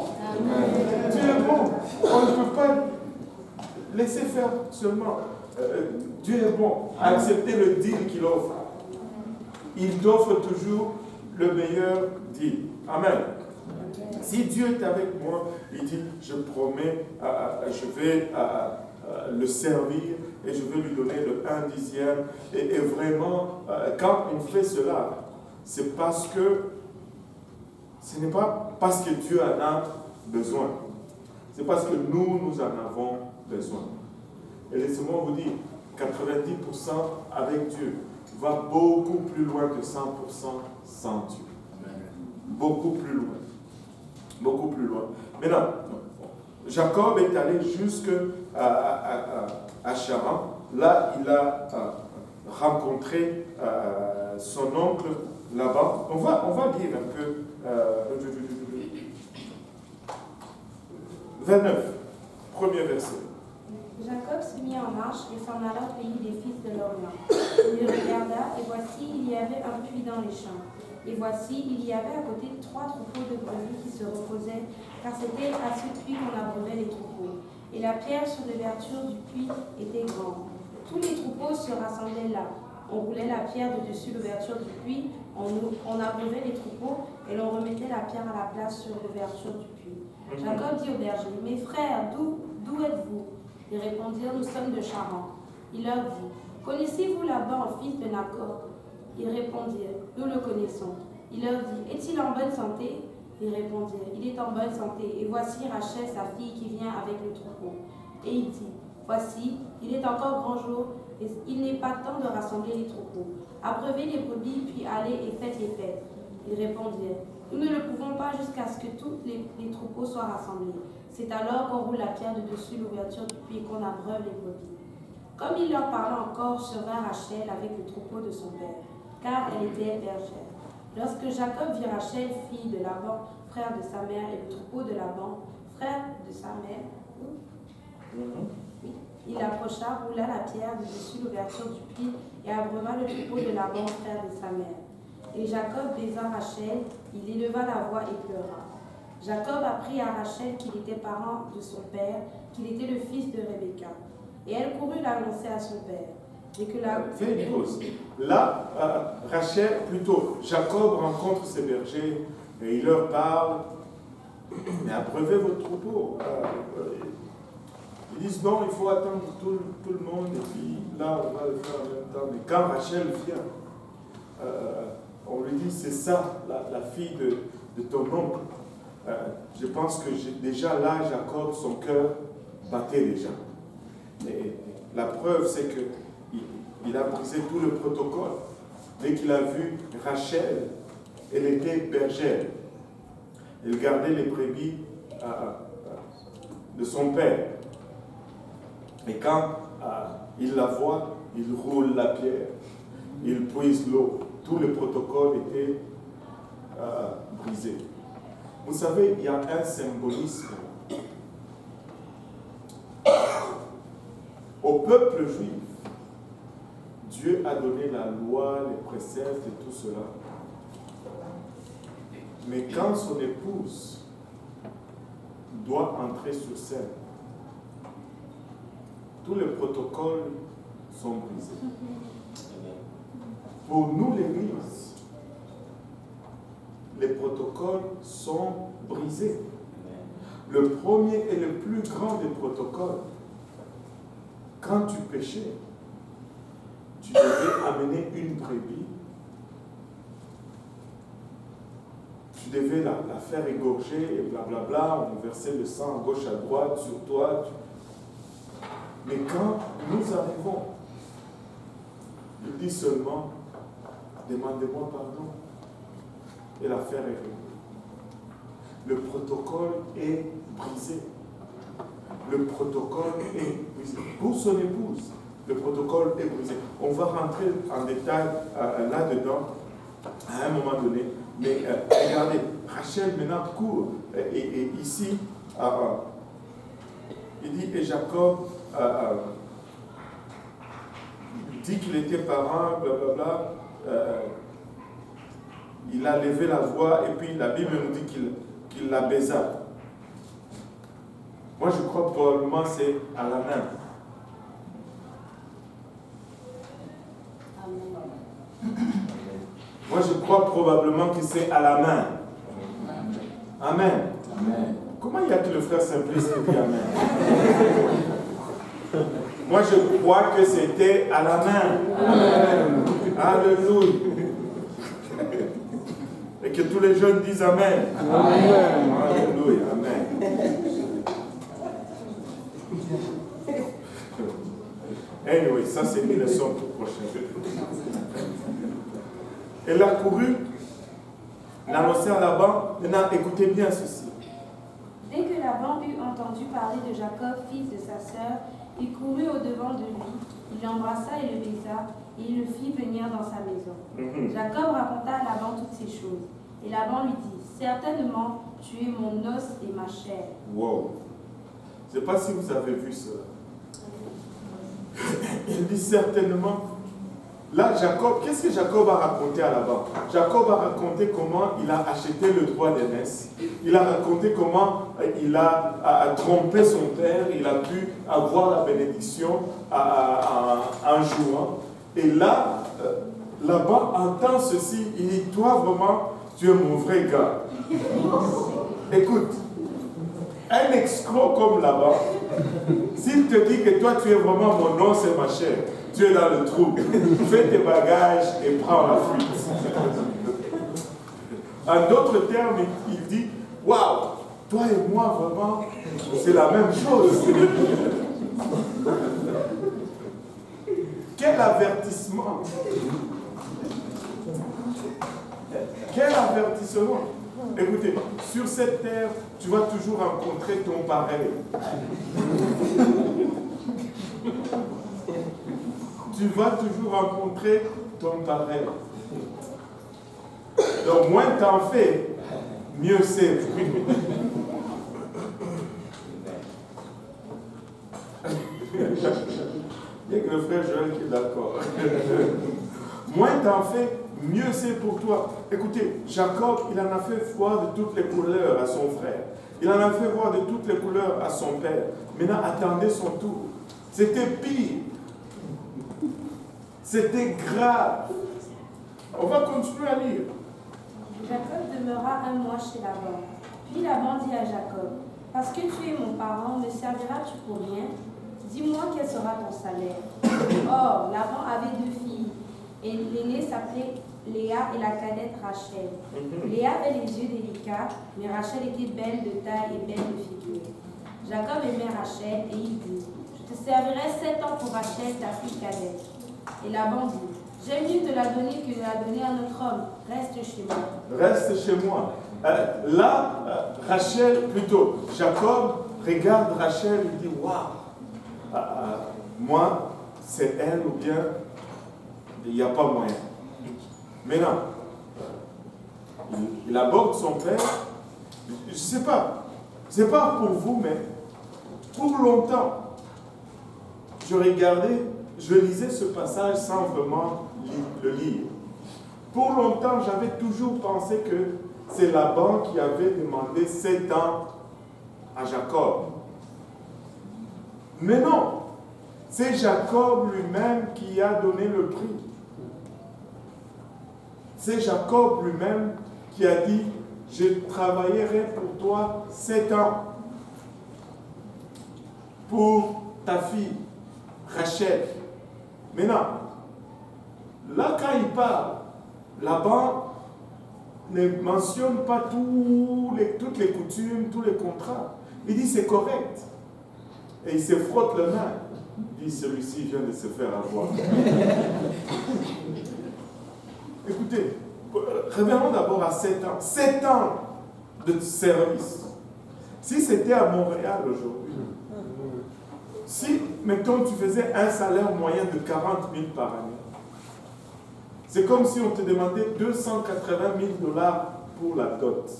Dieu est bon. On ne peut pas laisser faire seulement. Dieu est bon. Accepter le deal qu'il offre. Il t'offre toujours le meilleur deal. Amen. Si Dieu est avec moi, il dit, je promets, je vais le servir et je vais lui donner le 1/10. Et vraiment, quand il fait cela, c'est parce que ce n'est pas parce que Dieu en a besoin. C'est parce que nous en avons besoin. Et laissez-moi vous dire, 90% avec Dieu va beaucoup plus loin que 100% sans Dieu. Beaucoup plus loin. Beaucoup plus loin. Maintenant, Jacob est allé jusqu'à Charan. Là, il a rencontré son oncle là-bas. On va lire un peu. 29, premier verset. Jacob se mit en marche et s'en alla au pays des fils de l'Orient. Il regarda, et voici, il y avait un puits dans les champs. Et voici, il y avait à côté 3 troupeaux de brebis qui se reposaient, car c'était à ce puits qu'on abreuvait les troupeaux. Et la pierre sur l'ouverture du puits était grande. Tous les troupeaux se rassemblaient là. On roulait la pierre de dessus l'ouverture du puits, on abreuvait les troupeaux, et l'on remettait la pierre à la place sur l'ouverture du puits. Jacob dit aux bergers, « Mes frères, d'où êtes-vous » Ils répondirent, « Nous sommes de Charan. » Il leur dit, « Connaissez-vous Laban, fils de Nacor » Ils répondirent, « Nous le connaissons. » Il leur dit, « Est-il en bonne santé » Ils répondirent, « Il est en bonne santé. Et voici Rachel, sa fille, qui vient avec le troupeau. » Et il dit, « Voici, il est encore grand jour, et il n'est pas temps de rassembler les troupeaux. Abreuvez les brebis, puis allez et faites les fêtes. » Ils répondirent, « Nous ne le pouvons pas jusqu'à ce que tous les troupeaux soient rassemblés. C'est alors qu'on roule la pierre de dessus l'ouverture du puits et qu'on abreuve les brebis. » Comme il leur parlait encore, survint Rachel avec le troupeau de son père, car elle était bergère. Lorsque Jacob vit Rachel, fille de Laban, frère de sa mère, et le troupeau de Laban, frère de sa mère, il approcha, roula la pierre de dessus l'ouverture du puits et abreuva le troupeau de Laban, frère de sa mère. Et Jacob baisa Rachel, il éleva la voix et pleura. Jacob apprit à Rachel qu'il était parent de son père, qu'il était le fils de Rebecca. Et elle courut l'annoncer à son père. Et que la... Fais une pause. Là, Rachel, plutôt, Jacob rencontre ses bergers et il leur parle, mais abreuvez votre troupeau. Ils disent non, il faut attendre tout le monde et puis là, on va le faire en même temps. Mais quand Rachel vient, on lui dit, c'est ça, la fille de ton oncle. Je pense que déjà là, Jacob, son cœur battait déjà. Et la preuve, c'est qu'il a brisé tout le protocole. Dès qu'il a vu Rachel, elle était bergère. Elle gardait les brebis de son père. Et quand il la voit, il roule la pierre, il puise l'eau. Tout le protocole était brisé. Vous savez, il y a un symbolisme. Au peuple juif, Dieu a donné la loi, les préceptes et tout cela. Mais quand son épouse doit entrer sur scène, tous les protocoles sont brisés. Pour nous, l'Église, les protocoles sont brisés. Le premier et le plus grand des protocoles, quand tu péchais, tu devais amener une brebis, tu devais la faire égorger et blablabla, on versait le sang à gauche à droite sur toi. Mais quand nous arrivons, il dit seulement, demandez-moi pardon, et l'affaire est réglée. Le protocole est brisé. Le protocole est brisé. Pour son épouse, le protocole est brisé. On va rentrer en détail là-dedans à un moment donné. Mais regardez, Rachel maintenant court. Et ici, il dit, et Jacob dit qu'il était parent, blablabla. Il a levé la voix et puis la Bible nous dit qu'il la baisa. Moi je crois probablement c'est à la main. Moi je crois probablement que c'est à la main. Amen. Amen. Comment il y a que le frère Simplice qui dit Amen? Moi je crois que c'était à la main. Amen. Alléluia. Et que tous les jeunes disent Amen. Amen. Alléluia. Amen. Anyway, ça c'est une leçon pour prochaine. Elle a couru, l'annoncer à Laban. Maintenant, écoutez bien ceci. Dès que Laban eut entendu parler de Jacob, fils de sa sœur, il courut au-devant de lui, il l'embrassa et le baisa, et il le fit venir dans sa maison. Jacob raconta à Laban toutes ces choses. Et Laban lui dit, certainement, tu es mon os et ma chair. Wow. Je ne sais pas si vous avez vu cela. Il dit certainement. Là, Jacob, qu'est-ce que Jacob a raconté à Laban? Jacob a raconté comment il a acheté le droit d'aînesse. Il a raconté comment il a trompé son père. Il a pu avoir la bénédiction en jouant. Et là, Laban entend ceci. Il dit, toi vraiment, tu es mon vrai gars. Écoute, un escroc comme Laban, s'il te dit que toi tu es vraiment mon os et ma chair, tu es dans le trou, fais tes bagages et prends la fuite. En d'autres termes, il dit, waouh, toi et moi vraiment, c'est la même chose. Quel avertissement! Quel avertissement! Écoutez, sur cette terre, tu vas toujours rencontrer ton pareil. tu vas toujours rencontrer ton pareil. Donc, moins t'en fais, mieux c'est. Il y a que le frère Joël qui est d'accord. Moins t'en fais, mieux c'est pour toi. Écoutez, Jacob, il en a fait voir de toutes les couleurs à son frère. Il en a fait voir de toutes les couleurs à son père. Maintenant, attendez son tour. C'était pire. C'était grave. On va continuer à lire. Jacob demeura un mois chez Laban. Puis Laban dit à Jacob, « Parce que tu es mon parent, me serviras-tu pour rien? Dis-moi quel sera ton salaire. » Or, Laban avait 2 filles, et l'aînée s'appelait Léa et la cadette Rachel. Léa avait les yeux délicats, mais Rachel était belle de taille et belle de figure. Jacob aimait Rachel, et il dit, « Je te servirai 7 ans pour Rachel, ta fille cadette. » Et Laban dit, « J'aime mieux te la donner que de la donner à notre homme. Reste chez moi. » Reste chez moi. Rachel, plutôt, Jacob regarde Rachel et dit, waouh, moi, c'est elle ou bien il n'y a pas moyen. Maintenant, il aborde son père. Je ne sais pas, c'est pas pour vous, mais pour longtemps, je regardais, je lisais ce passage sans vraiment le lire. Pour longtemps, j'avais toujours pensé que c'est Laban qui avait demandé 7 ans à Jacob. Mais non, c'est Jacob lui-même qui a donné le prix. C'est Jacob lui-même qui a dit, je travaillerai pour toi 7 ans pour ta fille, Rachel. Maintenant, là quand il parle, Laban ne mentionne pas toutes les coutumes, tous les contrats. Il dit c'est correct. Et il se frotte les mains. Il dit celui-ci vient de se faire avoir. Écoutez, revenons d'abord à 7 ans. 7 ans de service. Si c'était à Montréal aujourd'hui, si, mettons, tu faisais un salaire moyen de 40 000 par année, c'est comme si on te demandait 280 000 $ pour la dot.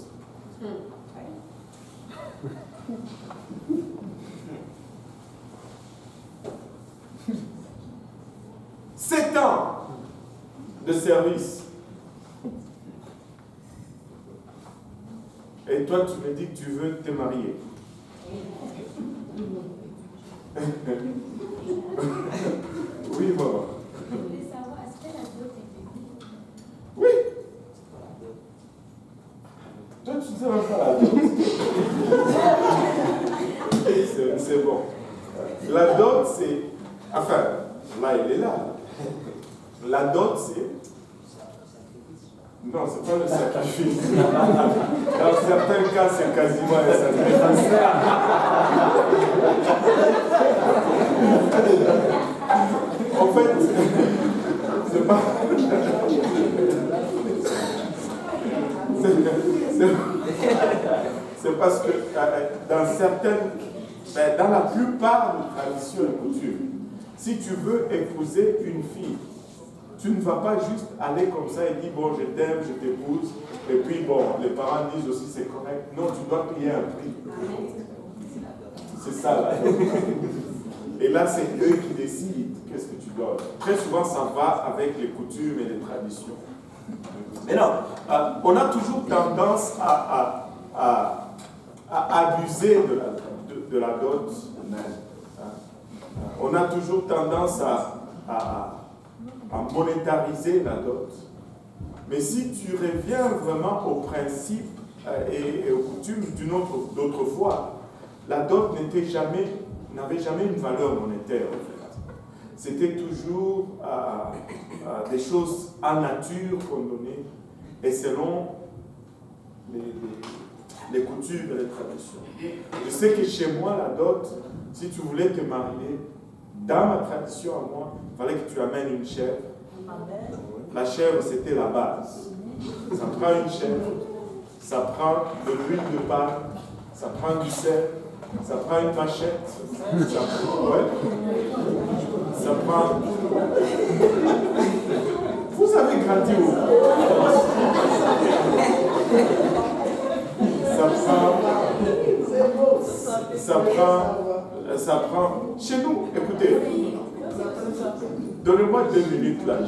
7 ans de service. Et toi, tu me dis que tu veux te marier. Oui, maman. Je voulais savoir, est-ce que la dot était payée? Oui. Toi, tu ne sais même pas la dot. C'est bon. La dot, c'est... Enfin, là, il est là. La dot, c'est... Non, c'est pas le sacrifice. Dans certains cas, c'est quasiment un sacrifice. En fait, c'est pas... C'est parce que dans la plupart des traditions et coutumes, si tu veux épouser une fille, tu ne vas pas juste aller comme ça et dire bon, je t'aime, je t'épouse, et puis bon, les parents disent aussi c'est correct. Non, tu dois payer un prix. C'est ça là. Et là, c'est eux qui décident qu'est-ce que tu dois. Très souvent, ça va avec les coutumes et les traditions. Mais non, on a toujours tendance à abuser de la dot. On a toujours tendance à monétariser la dot. Mais si tu reviens vraiment aux principes et aux coutumes d'autrefois, la dot n'avait jamais une valeur monétaire en fait. C'était toujours des choses en nature qu'on donnait et selon les coutumes et les traditions. Je sais que chez moi, la dot, si tu voulais te marier, dans ma tradition à moi, il fallait que tu amènes une chèvre. La chèvre, c'était la base. Ça prend une chèvre, ça prend de l'huile de palme, ça prend du sel, Ça prend une machette. Ouais. Ça prend... Vous avez grandi où? Ça prend... Chez nous, écoutez, donnez-moi 2 minutes là,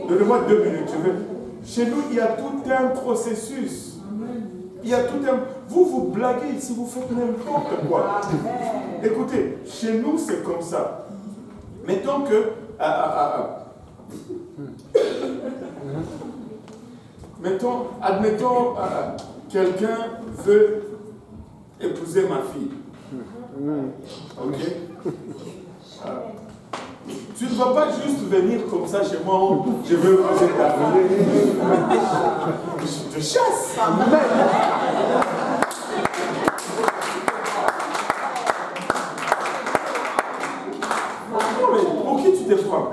donnez-moi 2 minutes, Chez nous, il y a tout un processus. Il y a tout un... Vous blaguez ici, vous faites n'importe quoi. Écoutez, chez nous, c'est comme ça. Mettons que... admettons, quelqu'un veut épouser ma fille. Ok? Tu ne vas pas juste venir comme ça chez moi, je veux épouser ta fille. Je te chasse. Non, mais pour qui tu te prends?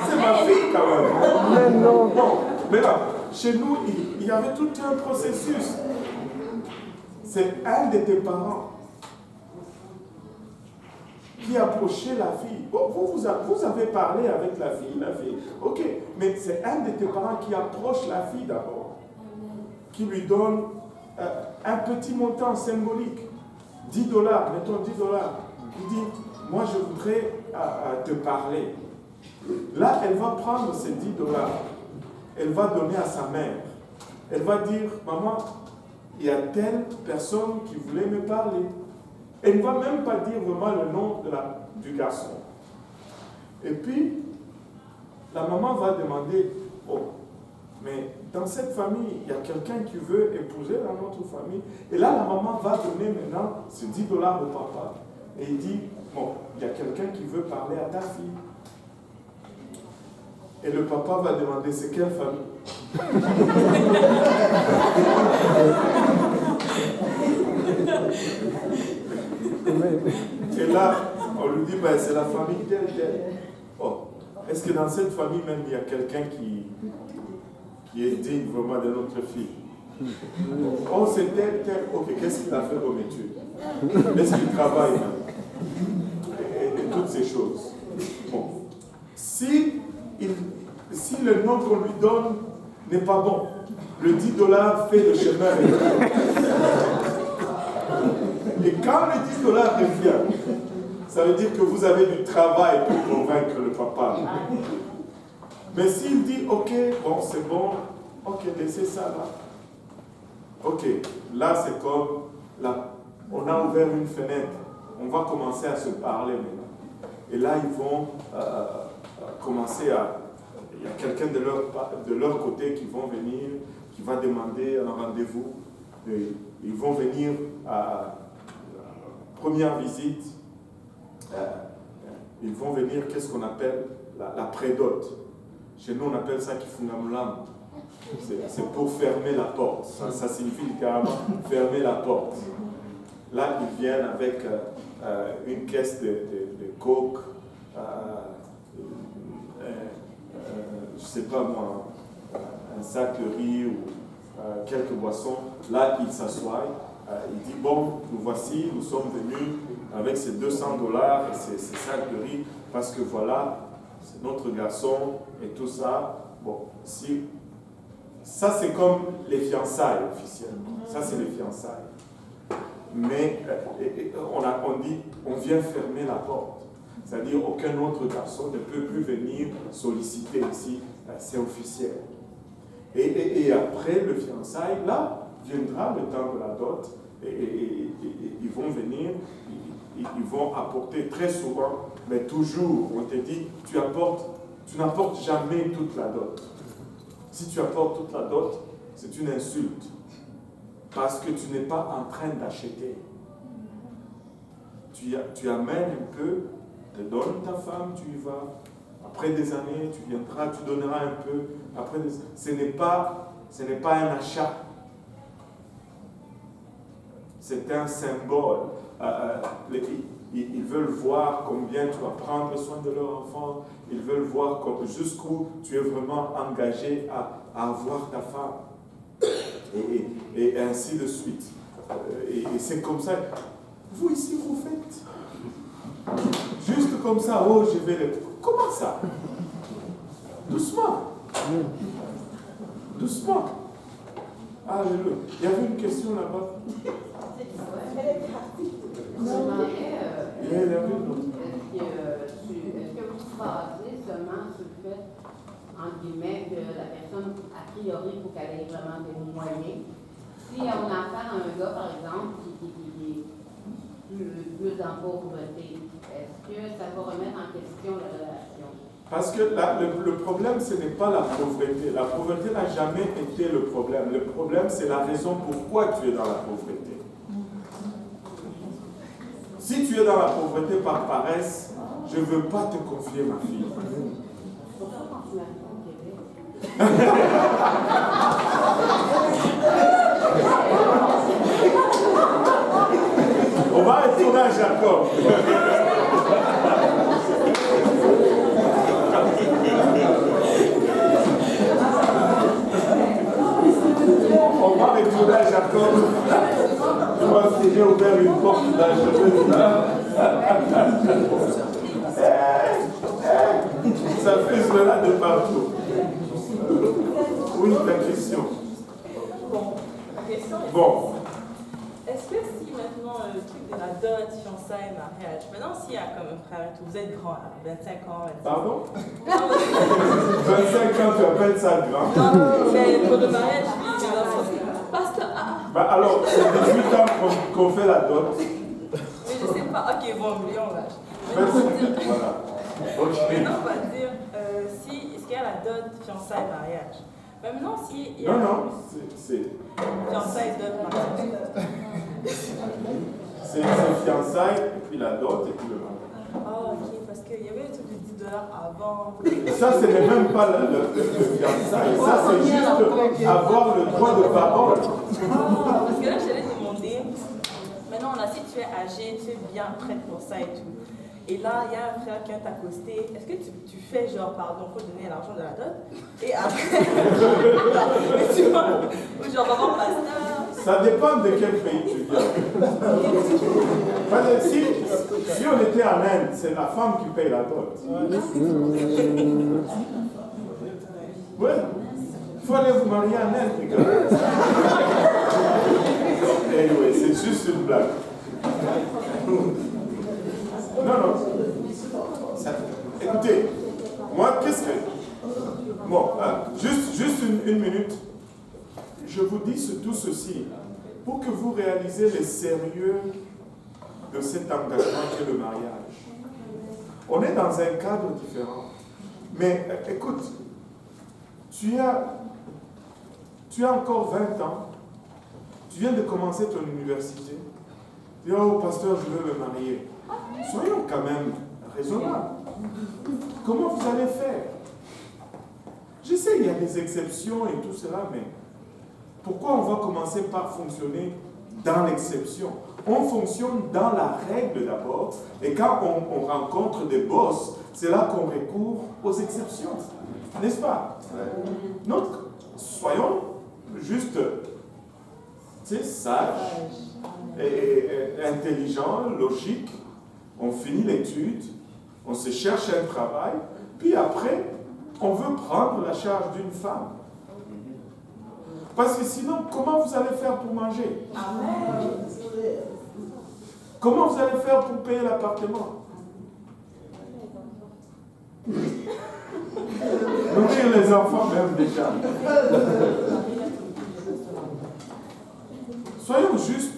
C'est ma fille quand même. Mais non. Mais là, chez nous, il y avait tout un processus. C'est un de tes parents qui approchait la fille. Vous avez parlé avec la fille. Ok, mais c'est un de tes parents qui approche la fille d'abord, qui lui donne un petit montant symbolique, $10, mettons $10. Il dit, moi je voudrais te parler. Là, elle va prendre ces $10. Elle va donner à sa mère. Elle va dire, maman, il y a telle personne qui voulait me parler. Elle ne va même pas dire vraiment le nom du garçon. Et puis, la maman va demander, oh, mais dans cette famille, il y a quelqu'un qui veut épouser dans notre famille. Et là, la maman va donner maintenant ces $10 au papa. Et il dit, bon, il y a quelqu'un qui veut parler à ta fille. Et le papa va demander, c'est quelle famille? Et là, on lui dit, ben, c'est la famille telle. Oh, est-ce que dans cette famille même, il y a quelqu'un qui est digne vraiment de notre fille? Oh, c'est tel. Ok, qu'est-ce qu'il a fait comme étude? Est-ce qu'il travaille? Et toutes ces choses. Bon. Si le nom qu'on lui donne n'est pas bon, le $10 fait le chemin. Et quand le $10 revient, ça veut dire que vous avez du travail pour convaincre le papa. Mais s'il dit, ok, bon, c'est bon, ok, laissez ça là. Ok, là c'est comme, là, on a ouvert une fenêtre, on va commencer à se parler maintenant. Et là, ils vont commencer à... Il y a quelqu'un de leur côté qui vont venir, qui va demander un rendez-vous. Ils vont venir à première visite. Ils vont venir, qu'est-ce qu'on appelle la prédote. Chez nous, on appelle ça kifungamulam. C'est pour fermer la porte. Ça signifie littéralement fermer la porte. Là, ils viennent avec une caisse de coke, je ne sais pas moi, un sac de riz ou quelques boissons. Là, il s'assoit, il dit, bon, nous voici, nous sommes venus avec ces $200 et ces sacs de riz, parce que voilà, c'est notre garçon et tout ça. Bon, si, ça c'est comme les fiançailles officiellement. Ça c'est les fiançailles. Mais on dit, on vient fermer la porte. C'est-à-dire aucun autre garçon ne peut plus venir solliciter ici, c'est officiel. Et après le fiançailles, là, viendra le temps de la dot, et ils vont venir, ils vont apporter très souvent, mais toujours, on te dit, tu n'apportes jamais toute la dot. Si tu apportes toute la dot, c'est une insulte, parce que tu n'es pas en train d'acheter. Tu amènes un peu, te donnes ta femme, tu y vas. Après des années, tu viendras, tu donneras un peu. Après, ce n'est pas un achat. C'est un symbole. Ils veulent voir combien tu vas prendre soin de leur enfant. Ils veulent voir jusqu'où tu es vraiment engagé à avoir ta femme. Et ainsi de suite. Et c'est comme ça. Vous ici, vous faites. Juste comme ça, oh, je vais le... Comment ça? Doucement. Doucement. Alléluia. Il y avait une question là-bas. Est-ce que vous basez seulement sur le fait, entre guillemets, que la personne, a priori, il faut qu'elle ait vraiment des moyens? Si on a affaire à un gars, par exemple, qui est plus en pauvreté, est-ce que ça va remettre en question la relation? Parce que le problème, ce n'est pas la pauvreté. La pauvreté n'a jamais été le problème. Le problème, c'est la raison pourquoi tu es dans la pauvreté. Si tu es dans la pauvreté par paresse, je ne veux pas te confier ma fille. On va retourner à Jacob. On va retourner à Jacob. Je vois que j'ai ouvert une porte là, je veux ça fait cela de partout. Oui, ta question. Bon, la question est... Bon. Est-ce que si maintenant le truc de la dot, fiançailles, mariage, maintenant s'il y a comme un frère et tout, vous êtes grand, là, 25 ans, 26 ans. Pardon? 25 ans, tu appelles ça grand? Non, mais pour le mariage, oui, pasteur, Bah alors, c'est 18 ans qu'on fait la dot. mais je sais pas, ok, bon, million, là. Voilà. Ok. Maintenant, on va dire, si, est-ce qu'il y a la dot, fiançailles, mariage? Maintenant, si il y a... Non, c'est fiançailles, dot, mariage. c'est fiançailles, et puis la dot, et puis le mariage. Oh, ok, parce qu'il y avait le truc de $10 avant. Ça, ce n'est même pas le fiançailles. Ça, c'est juste avoir le droit de parole. Parce que là, je t'allais demander, maintenant, là, si tu es âgé, tu es bien prête pour ça et tout. Et là, il y a un frère qui vient t'accoster. Est-ce que tu fais genre, pardon, il faut donner l'argent de la dot? Et après, tu vois, ou genre, maman pasteur. Ça dépend de quel pays tu viens. Parce que si on était en Inde, c'est la femme qui paye la dot. Oui. Il faut aller vous marier en Inde, les gars. Anyway, c'est juste une blague. Non. Écoutez, moi, qu'est-ce que... Bon, juste une minute. Je vous dis tout ceci pour que vous réalisez le sérieux de cet engagement qu'est le mariage. On est dans un cadre différent. Mais écoute, tu as encore 20 ans, tu viens de commencer ton université, tu dis, oh pasteur, je veux me marier. Soyons quand même raisonnables. Comment vous allez faire? Je sais, il y a des exceptions et tout cela, mais pourquoi on va commencer par fonctionner dans l'exception? On fonctionne dans la règle d'abord, et quand on rencontre des bosses, c'est là qu'on recourt aux exceptions. N'est-ce pas? Donc, soyons juste, sages, et intelligents, logiques. On finit l'étude, on se cherche un travail, puis après, on veut prendre la charge d'une femme. Parce que sinon, comment vous allez faire pour manger? Amen. Comment vous allez faire pour payer l'appartement? Nourrir les enfants même déjà. Soyons justes.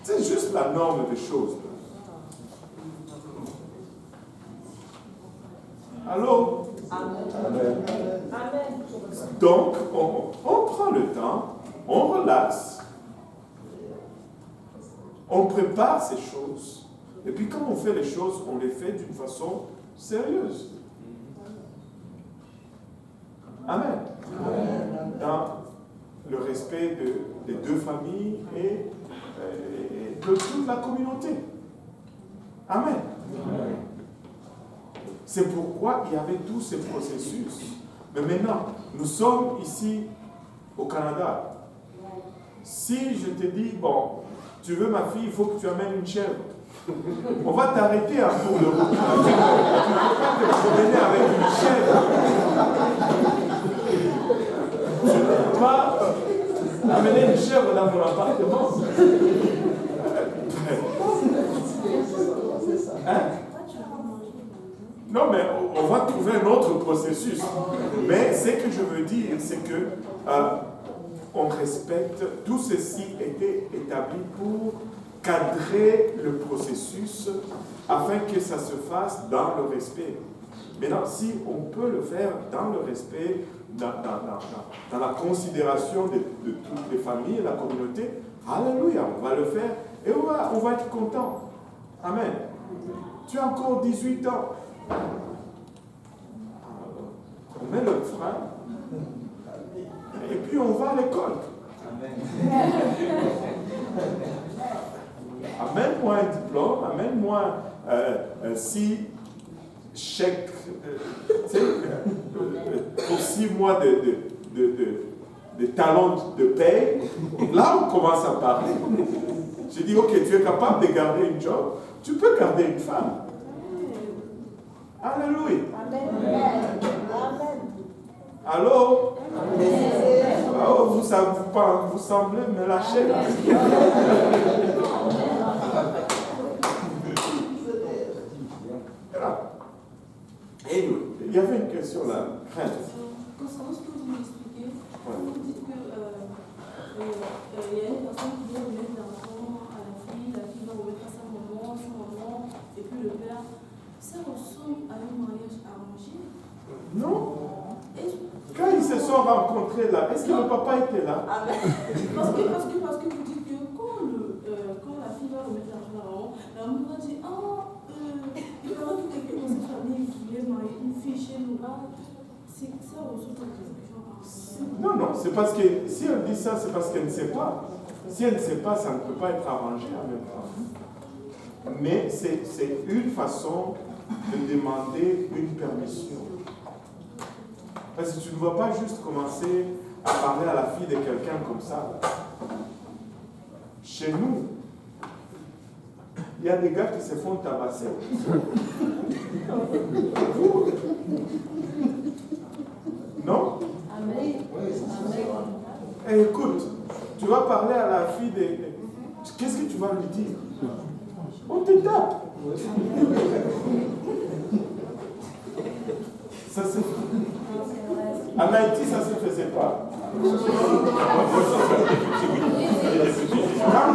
C'est juste la norme des choses. Allô? Amen. Donc, on prend le temps, on relaxe, on prépare ces choses, et puis quand on fait les choses, on les fait d'une façon sérieuse. Amen. Dans le respect des deux familles et de toute la communauté. Amen. C'est pourquoi il y avait tous ces processus. Mais maintenant, nous sommes ici au Canada. Si je te dis, bon, tu veux ma fille, il faut que tu amènes une chèvre. On va t'arrêter en cours de route. Tu ne peux pas te promener avec une chèvre. Tu ne peux pas amener une chèvre dans mon appartement. Hein? Non, mais on va trouver un autre processus. Mais ce que je veux dire, c'est que on respecte, tout ceci était établi pour cadrer le processus afin que ça se fasse dans le respect. Maintenant, si on peut le faire dans le respect, dans la considération de toutes les familles et la communauté, alléluia, on va le faire et on va être content. Amen. Tu as encore 18 ans. On met le frein et puis on va à l'école. Amène-moi un diplôme, amène-moi 6 chèques pour 6 mois de talents de paye. Là, on commence à parler. Je dis, ok, tu es capable de garder une job, tu peux garder une femme. Alléluia. Amen. Allô? Oh, vous semblez me lâcher là. Anyway, il y avait une question là. Concernant ce que vous m'expliquez, vous dites que il y a une personne qui vient remettre l'argent à la fille va remettre à sa maman, et puis le père. Ça ressemble à un mariage arrangé? Non. Quand ils se sont rencontrés là, est-ce que le papa était là? Ah ben, parce que vous dites que quand la fille va remettre l'argent à la maman va dire il faudra que quelqu'un dans cette famille qui voulait marier une fille chez nous. C'est que ça ressemble à quelque chose. Non, c'est parce que si elle dit ça, c'est parce qu'elle ne sait pas. Si elle ne sait pas, ça ne peut pas être arrangé en même temps. Mais c'est une façon de demander une permission. Parce que tu ne vas pas juste commencer à parler à la fille de quelqu'un comme ça. Chez nous, il y a des gars qui se font tabasser. Non? Amen. Et écoute, tu vas parler à la fille de... Qu'est-ce que tu vas lui dire? On te tape. Ça c'est... En Haïti, ça ne se faisait pas. Quand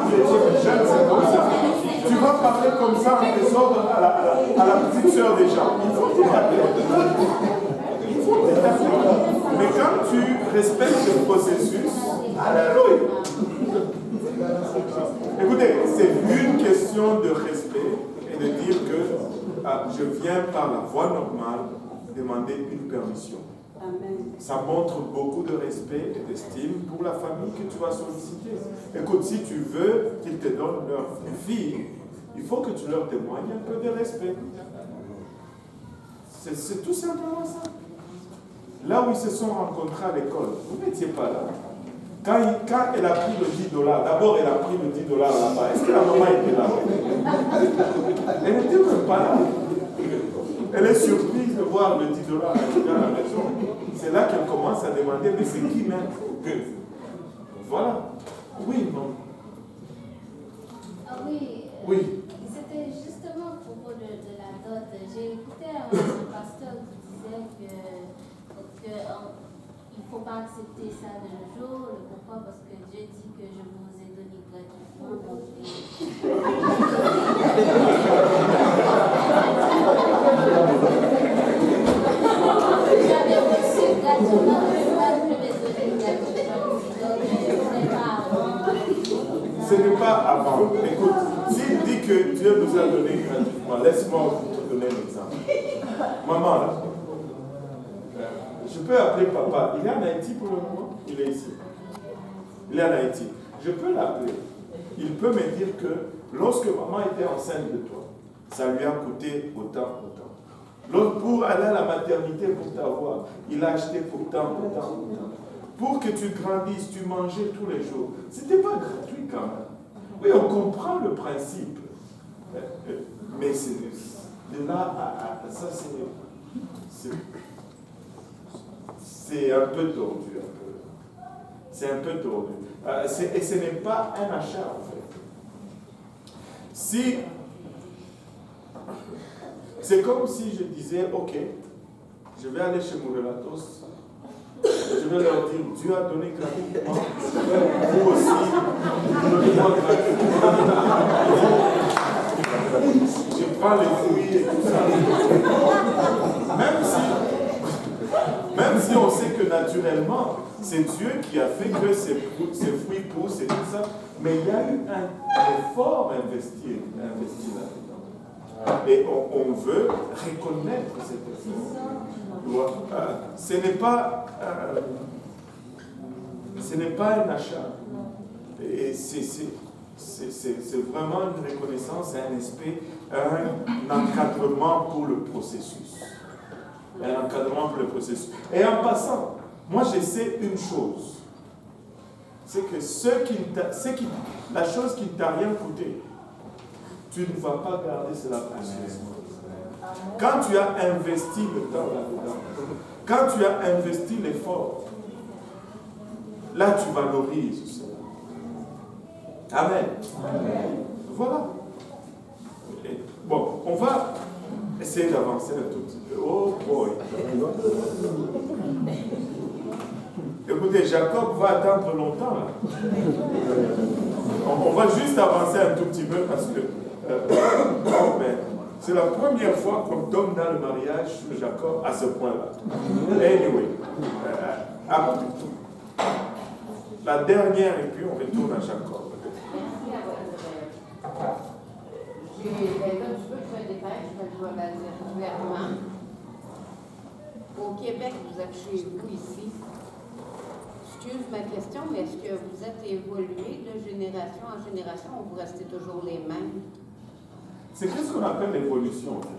tu étais jeune, c'est comme ça. Tu vas parler comme ça en désordre à la petite sœur des gens. Il faut te taper. Il faut te taper. Mais quand tu respectes le processus, alléluia. Écoutez, c'est une question de respect et de dire que je viens par la voie normale demander une permission. Amen. Ça montre beaucoup de respect et d'estime pour la famille que tu vas solliciter. Écoute, si tu veux qu'ils te donnent leur fille, il faut que tu leur témoignes un peu de respect. C'est tout simplement ça. Là où ils se sont rencontrés à l'école, vous n'étiez pas là. Quand elle a pris le $10, d'abord elle a pris le $10 là-bas. Est-ce que la maman était là? Elle n'était même pas là. Elle est surprise de voir le $10 arriver à la maison. C'est là qu'elle commence à demander, mais c'est qui même? Voilà. Oui, non. Ah oui. Oui. C'était justement à propos de la dot. J'ai écouté un pasteur qui disait que il ne faut pas accepter ça de nos jours. Pourquoi? Parce que Dieu dit que je vous ai donné gratuitement. J'avais reçu gratuitement, je ne peux pas plus les donner gratuitement. Ce n'est pas avant. Écoute, s'il dit que Dieu nous a donné gratuitement, laisse-moi te donner un exemple. Maman, là, je peux appeler papa. Il est en Haïti pour le moment? Il est ici. Il est en Haïti. Je peux l'appeler. Il peut me dire que lorsque maman était enceinte de toi, ça lui a coûté autant. L'autre, pour aller à la maternité pour t'avoir, il a acheté pour tant. Pour que tu grandisses, tu mangeais tous les jours. Ce n'était pas gratuit quand même. Oui, on comprend le principe. Mais de là à ça, c'est un peu tordu. C'est un peu tordu. Et ce n'est pas un achat, en fait. Si, c'est comme si je disais, ok, je vais aller chez Mourelatos, je vais leur dire, Dieu a donné gratuitement, vous aussi, donnez-moi gratuitement. Je prends les fruits et tout ça. Même si on sait que naturellement, c'est Dieu qui a fait que ces fruits poussent et tout ça, mais il y a eu un effort investi là-dedans. Et on veut reconnaître cet effort. Ce n'est pas un achat. Et c'est vraiment une reconnaissance, un aspect, un encadrement pour le processus. Un encadrement pour le processus. Et en passant, moi je sais une chose. C'est que la chose qui ne t'a rien coûté, tu ne vas pas garder cela précieuse. Quand tu as investi le temps là-dedans, quand tu as investi l'effort, là tu valorises cela. Amen. Amen. Voilà. Bon, on va essayer d'avancer un tout petit peu. Oh boy. Écoutez, Jacob va attendre longtemps là. On va juste avancer un tout petit peu parce que c'est la première fois qu'on tombe dans le mariage sur Jacob à ce point-là. Anyway. La dernière et puis on retourne à Jacob. Là, tu veux que je me dépêche, je vais la dire clairement. Au Québec, vous êtes chez vous ici. Excuse ma question, mais est-ce que vous êtes évolué de génération en génération ou vous restez toujours les mêmes? C'est qu'est-ce qu'on appelle l'évolution en fait?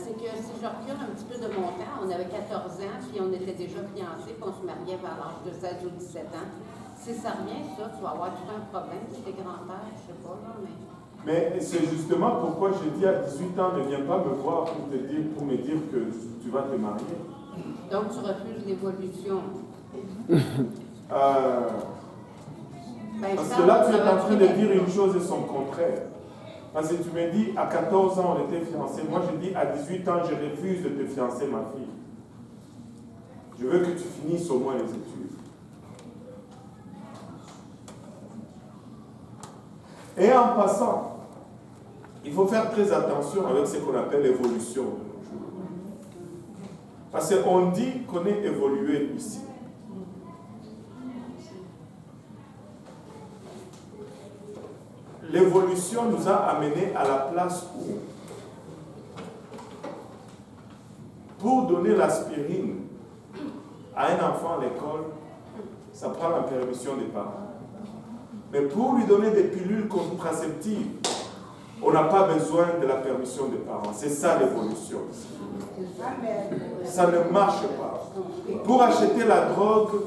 C'est que si je recule un petit peu de mon temps, on avait 14 ans, puis on était déjà fiancés, puis on se mariait vers l'âge de 16 ou 17 ans. Si ça revient, ça, tu vas avoir tout un problème, si t'es grand-père, je sais pas, là, mais... Mais c'est justement pourquoi je dis à 18 ans, ne viens pas me voir pour me dire que tu vas te marier. Donc tu refuses l'évolution. Parce que là, tu es en train de dire une chose et son contraire. Parce que tu me dis, à 14 ans, on était fiancés. Moi, je dis, à 18 ans, je refuse de te fiancer, ma fille. Je veux que tu finisses au moins les études. Et en passant, il faut faire très attention avec ce qu'on appelle l'évolution de nos jours. Parce qu'on dit qu'on est évolué ici. L'évolution nous a amenés à la place où, pour donner l'aspirine à un enfant à l'école, ça prend la permission des parents. Mais pour lui donner des pilules contraceptives, on n'a pas besoin de la permission des parents. C'est ça l'évolution. Ça ne marche pas. Pour acheter la drogue,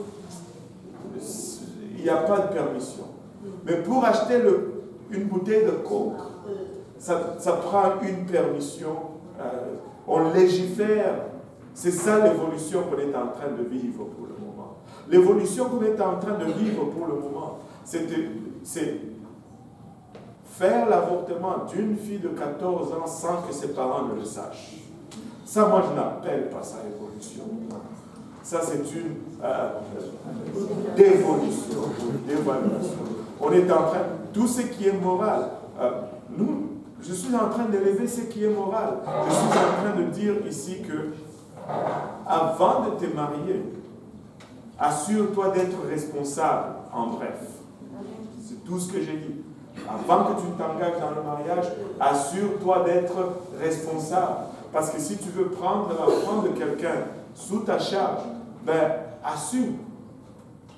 il n'y a pas de permission. Mais pour acheter une bouteille de coke, ça prend une permission. On légifère. C'est ça l'évolution qu'on est en train de vivre pour le moment. L'évolution qu'on est en train de vivre pour le moment, c'est faire l'avortement d'une fille de 14 ans sans que ses parents ne le sachent. Ça, moi, je n'appelle pas ça évolution. Ça, c'est une dévolution, dévaluation. On est en train, tout ce qui est moral, je suis en train d'élever ce qui est moral. Je suis en train de dire ici que, avant de te marier, assure-toi d'être responsable, en bref. C'est tout ce que j'ai dit. Avant que tu t'engages dans le mariage, assure-toi d'être responsable. Parce que si tu veux prendre l'enfant de quelqu'un sous ta charge, assume.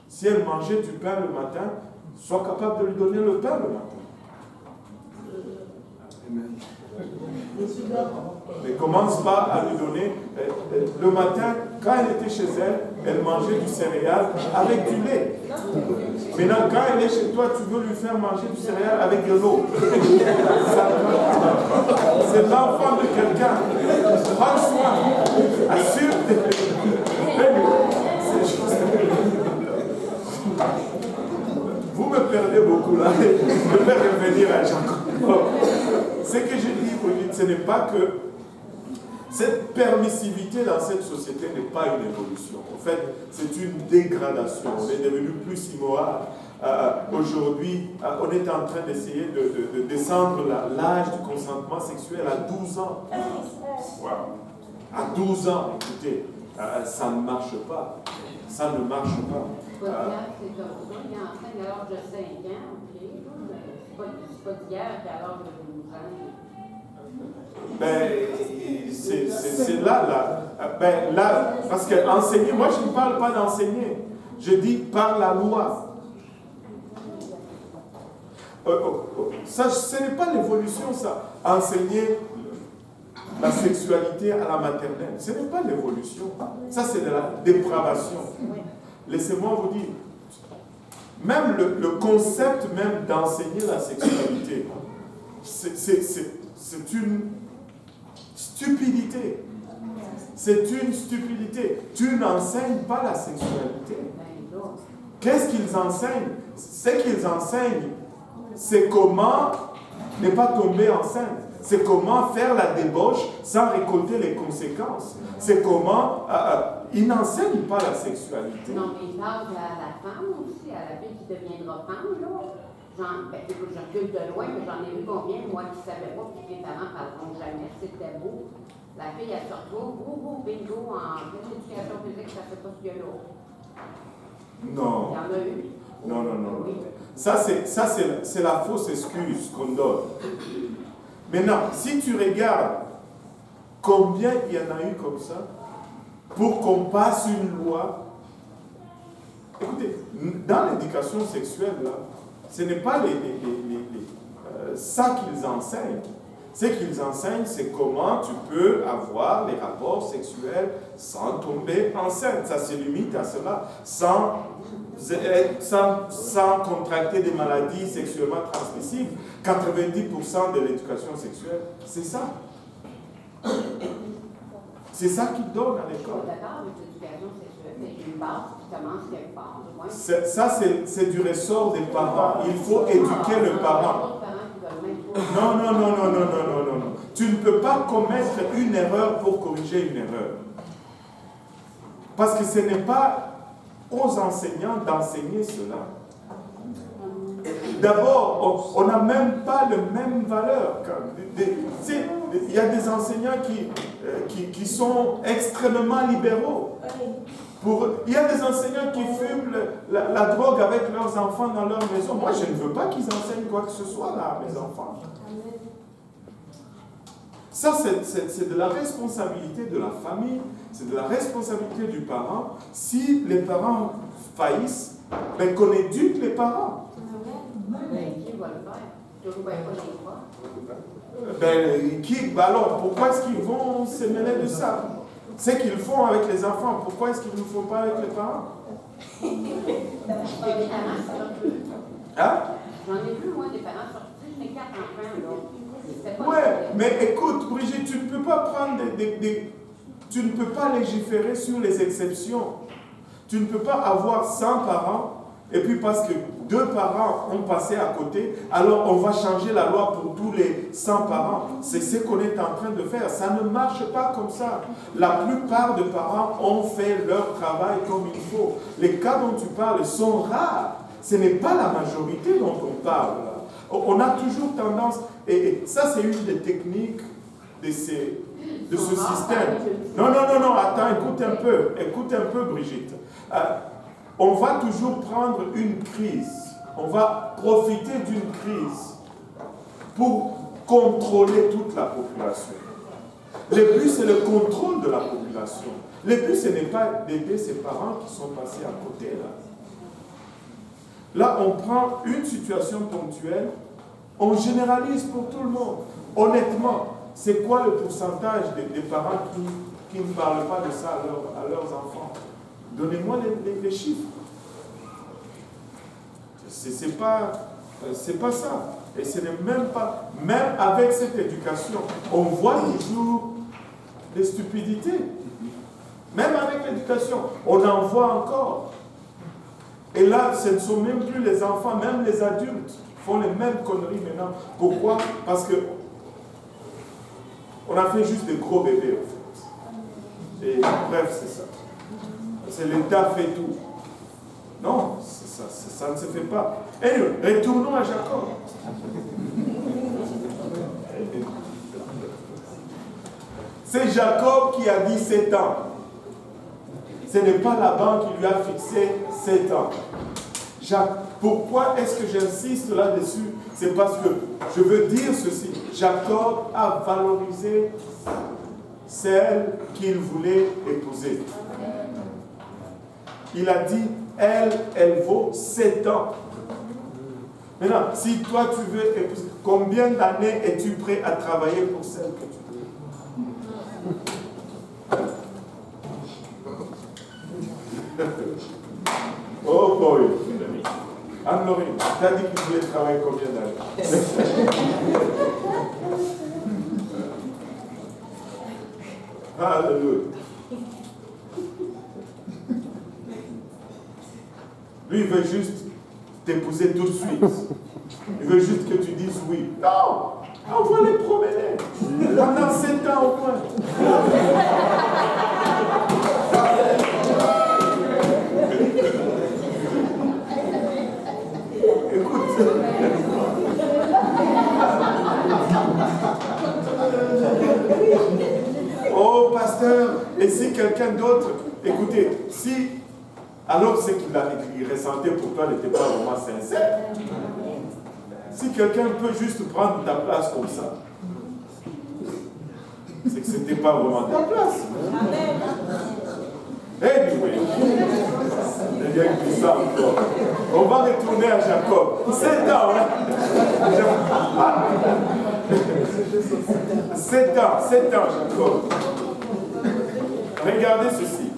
Si elle mangeait du pain le matin, sois capable de lui donner le pain le matin. Amen. Mais commence pas à lui donner. Le matin, quand elle était chez elle, elle mangeait du céréal avec du lait. Maintenant, quand elle est chez toi, tu veux lui faire manger du céréal avec de l'eau. C'est l'enfant de quelqu'un. Prends soin. Assure. Vous me perdez beaucoup là. Je vais revenir à Jean. Ce que je dis, Brigitte, ce n'est pas que cette permissivité dans cette société n'est pas une évolution. En fait, c'est une dégradation. On est devenu plus immoral. Aujourd'hui, on est en train d'essayer de descendre l'âge du consentement sexuel à 12 ans. Wow. À 12 ans, écoutez, ça ne marche pas. Ça ne marche pas. C'est pas d'hier, c'est comme ça. Il enseigne à l'âge de 5 ans, ok. C'est pas d'hier qu'à l'âge de 12 ans. Ben, c'est là, parce que enseigner, moi je ne parle pas d'enseigner, je dis par la loi. Ça, ce n'est pas l'évolution, ça. Enseigner la sexualité à la maternelle, ce n'est pas l'évolution. Ça, c'est de la dépravation. Laissez-moi vous dire, même le concept même d'enseigner la sexualité, c'est une stupidité. C'est une stupidité. Tu n'enseignes pas la sexualité. Qu'est-ce qu'ils enseignent? Ce qu'ils enseignent, c'est comment ne pas tomber enceinte. C'est comment faire la débauche sans récolter les conséquences. C'est comment... ils n'enseignent pas la sexualité. Non, mais ils parlent à la femme aussi, à la fille qui deviendra femme, là. Écoute, je recule de loin, mais j'en ai vu combien, moi, qui ne savaient pas, puis les parents ne parleront jamais, c'était beau. La fille, elle se retrouve, bingo, en éducation physique, ça ne fait pas ce qu'il y a là. Non. Il y en a eu. Non. Oui. Ça, c'est la fausse excuse qu'on donne. Maintenant, si tu regardes combien il y en a eu comme ça, pour qu'on passe une loi, écoutez, dans l'éducation sexuelle, là, ce n'est pas ça qu'ils enseignent. Ce qu'ils enseignent, c'est comment tu peux avoir les rapports sexuels sans tomber enceinte. Ça se limite à cela, sans contracter des maladies sexuellement transmissibles. 90% de l'éducation sexuelle, c'est ça. C'est ça qu'ils donnent à l'école. D'accord, avec l'éducation sexuelle, c'est une base qui commence quelque part. Ça, c'est du ressort des parents. Il faut éduquer le parent. Non. Tu ne peux pas commettre une erreur pour corriger une erreur. Parce que ce n'est pas aux enseignants d'enseigner cela. D'abord, on n'a même pas la même valeur. Il y a des enseignants qui sont extrêmement libéraux. Il y a des enseignants qui fument la drogue avec leurs enfants dans leur maison. Moi, je ne veux pas qu'ils enseignent quoi que ce soit là à mes enfants. Ça, c'est de la responsabilité de la famille, c'est de la responsabilité du parent. Si les parents faillissent, ben, qu'on éduque les parents. Qui va le faire? Toujours bien pas les Ben, alors, pourquoi est-ce qu'ils vont se mêler de ça? Ce qu'ils font avec les enfants, pourquoi est-ce qu'ils ne le font pas avec les parents? Hein? J'en ai vu, moi, des parents sortis, j'ai 4 enfants, là. Ouais, mais écoute, Brigitte, tu ne peux pas prendre tu ne peux pas légiférer sur les exceptions. Tu ne peux pas avoir 100 parents, et puis parce que 2 parents ont passé à côté, alors on va changer la loi pour tous les 100 parents. C'est ce qu'on est en train de faire. Ça ne marche pas comme ça. La plupart des parents ont fait leur travail comme il faut. Les cas dont tu parles sont rares. Ce n'est pas la majorité dont on parle. On a toujours tendance, et ça c'est une des techniques de ce système. Non, attends, écoute un peu, Brigitte. On va toujours prendre une crise, on va profiter d'une crise pour contrôler toute la population. Le but, c'est le contrôle de la population. Le but, ce n'est pas d'aider ses parents qui sont passés à côté là. Là, on prend une situation ponctuelle, on généralise pour tout le monde. Honnêtement, c'est quoi le pourcentage des parents qui ne parlent pas de ça à leurs enfants? Donnez-moi les chiffres. C'est pas ça. Et ce n'est même pas, même avec cette éducation, on voit toujours des stupidités. Même avec l'éducation, on en voit encore. Et là, ce ne sont même plus les enfants, même les adultes font les mêmes conneries maintenant. Pourquoi? Parce que on a fait juste des gros bébés, en fait. Et bref, c'est ça. C'est l'État fait tout. Non, ça ne se fait pas. Et retournons à Jacob. C'est Jacob qui a dit 7 ans. Ce n'est pas Laban qui lui a fixé 7 ans. Pourquoi est-ce que j'insiste là-dessus? C'est parce que je veux dire ceci. Jacob a valorisé celle qu'il voulait épouser. Il a dit, elle vaut 7 ans. Maintenant, si toi tu veux épouser, combien d'années es-tu prêt à travailler pour celle que tu veux? Oh boy! Anne-Laurie, tu as dit que tu voulais travailler combien d'années? Alléluia. Lui, il veut juste t'épouser tout de suite. Il veut juste que tu dises oui. Non! On va les promener. Pendant 7 ans au moins. Écoute. Oh, pasteur, et si quelqu'un d'autre, écoutez, si, alors c'est qu'il ressentait pour toi n'était pas vraiment sincère. Si quelqu'un peut juste prendre ta place comme ça, c'est que ce n'était pas vraiment ta place. Anyway, il y a que ça encore. On va retourner à Jacob. 7 ans, hein? 7 ans, Jacob. Regardez ceci.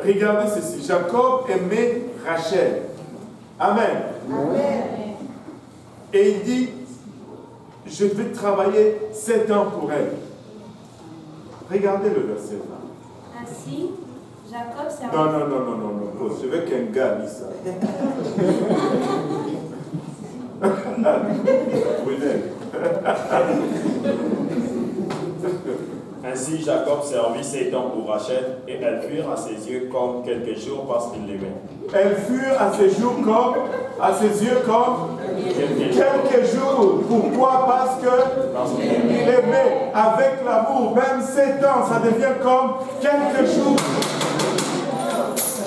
Regardez ceci. Jacob aimait Rachel. Amen. Amen. Et il dit, je vais travailler 7 ans pour elle. Regardez le verset là. Ainsi, Jacob s'est... Non. Pause. Je veux qu'un gars dise ça. Ainsi, Jacob servit 7 ans pour Rachel, et elles furent à ses yeux comme quelques jours parce qu'il l'aimait. Elles furent à ses yeux comme quelques jours. Pourquoi? Parce que il aimait avec l'amour. Même 7 ans, ça devient comme quelques jours.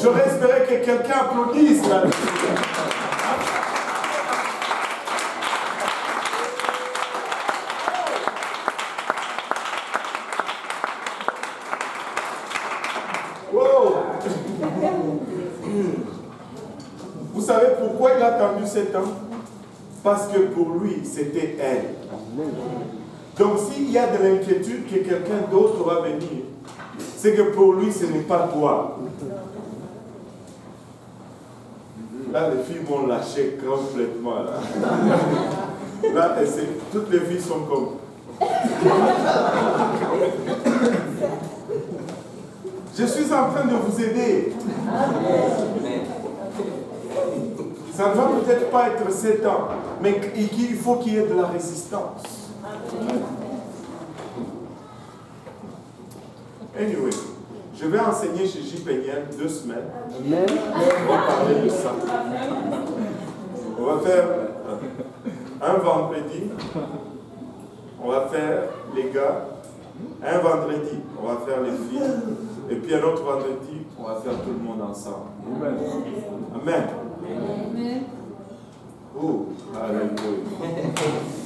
J'aurais espéré que quelqu'un applaudisse là. Vous savez pourquoi il a attendu 7 ans? Parce que pour lui, c'était elle. Donc s'il y a de l'inquiétude que quelqu'un d'autre va venir, c'est que pour lui, ce n'est pas toi. Là, les filles vont lâcher complètement. Là toutes les filles sont comme... Je suis en train de vous aider. Ça ne va peut-être pas être 7 ans, mais il faut qu'il y ait de la résistance. Anyway, je vais enseigner chez J. Péniel 2 semaines. On va parler de ça. On va faire un vendredi. On va faire les gars. Un vendredi, on va faire les filles. Et puis un autre vendredi, on va faire tout le monde ensemble. Amen. Amen. Amen. Oh, alléluia.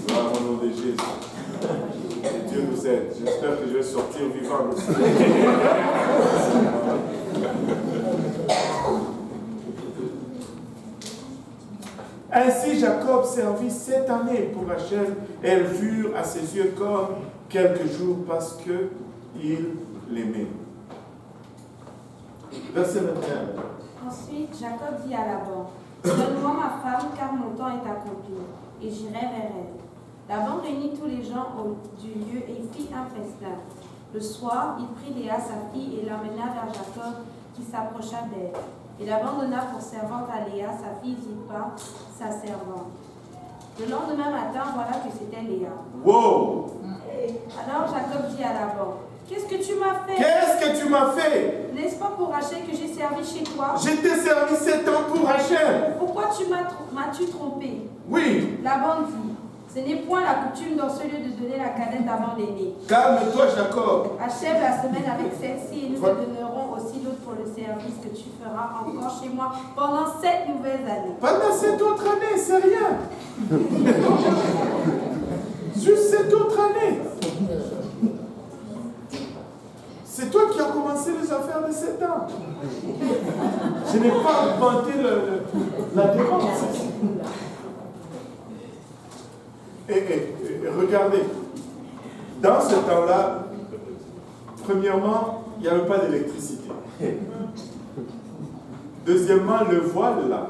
Gloire au nom de Jésus. Que Dieu nous aide. J'espère que je vais sortir vivant aussi. Ainsi, Jacob servit 7 années pour Rachel. Elles furent à ses yeux comme quelques jours parce qu'il l'aimait. Verset 21. Ensuite, Jacob dit à Laban, donne-moi ma femme, car mon temps est accompli, et j'irai vers elle. Laban réunit tous les gens du lieu et fit un festin. Le soir, il prit Léa, sa fille, et l'emmena vers Jacob, qui s'approcha d'elle. Et Laban donna pour servante à Léa, sa fille Zilpa, sa servante. Le lendemain matin, voilà que c'était Léa. Wow! Alors Jacob dit à Laban, qu'est-ce que tu m'as fait? Qu'est-ce que tu m'as fait? N'est-ce pas pour Rachel que j'ai servi chez toi? Je t'ai servi 7 ans pour Rachel. Pourquoi m'as-tu trompé? Oui. Laban dit, ce n'est point la coutume dans ce lieu de donner la cadette avant l'aîné. Calme-toi, Jacob. Achève la semaine avec celle-ci et nous te donnerons aussi l'autre pour le service que tu feras encore chez moi pendant 7 nouvelles années. Pendant 7 autres années, c'est rien. Juste 7 autres années. C'est toi qui as commencé les affaires de 7 ans. Je n'ai pas inventé la dépense. Et regardez, dans ce temps-là, premièrement, il n'y avait pas d'électricité. Deuxièmement, le voile là,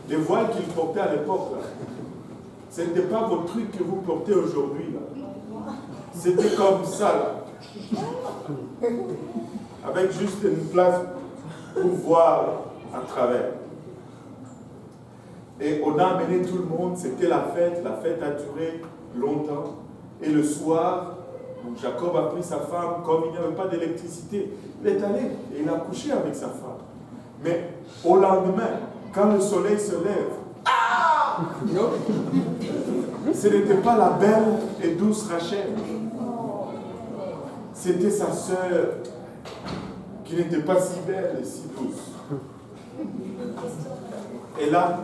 les voiles qu'ils portaient à l'époque là, ce n'était pas vos trucs que vous portez aujourd'hui là. C'était comme ça là. Avec juste une place pour voir à travers. Et on a amené tout le monde, c'était la fête a duré longtemps. Et le soir, donc Jacob a pris sa femme, comme il n'y avait pas d'électricité, il est allé et il a couché avec sa femme. Mais au lendemain, quand le soleil se lève, ce n'était pas la belle et douce Rachel. C'était sa sœur qui n'était pas si belle et si douce. Et là,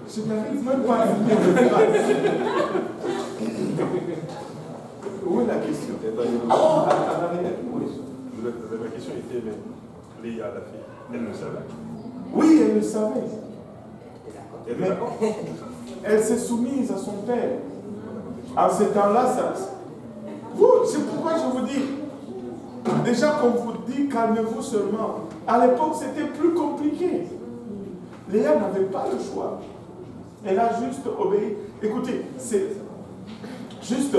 je n'arrive même pas à finir de phrase. Où est la question? En arrière. La question était, mais Léa, la fille, elle le savait? Oui, elle le savait. Elle Mais était d'accord? elle s'est soumise à son père. En ce temps-là, c'est pourquoi je vous dis, déjà qu'on vous dit, calmez-vous seulement. À l'époque, c'était plus compliqué. Léa n'avait pas le choix. Elle a juste obéi. Écoutez, c'est juste,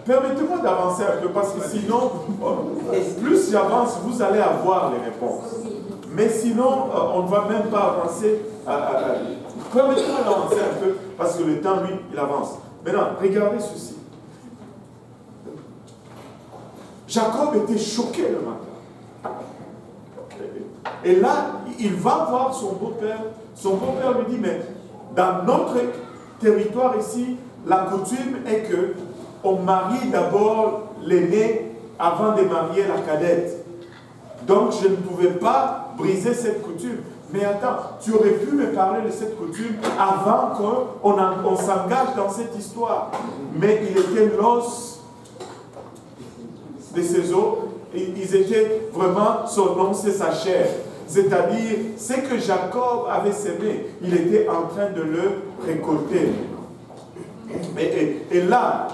permettez-moi d'avancer un peu, parce que sinon, plus j'avance, vous allez avoir les réponses. Mais sinon, on ne va même pas avancer. Permettez-moi d'avancer un peu, parce que le temps, lui, il avance. Maintenant, regardez ceci. Jacob était choqué le matin. Et là, il va voir son beau-père. Son beau-père lui dit, mais dans notre territoire ici, la coutume est que on marie d'abord l'aîné avant de marier la cadette. Donc, je ne pouvais pas briser cette coutume. Mais attends, tu aurais pu me parler de cette coutume avant qu'on s'engage dans cette histoire. Mais il était l'os de ses os, et ils étaient vraiment, son nom c'est sa chair. C'est-à-dire, ce que Jacob avait semé, il était en train de le récolter. Et là,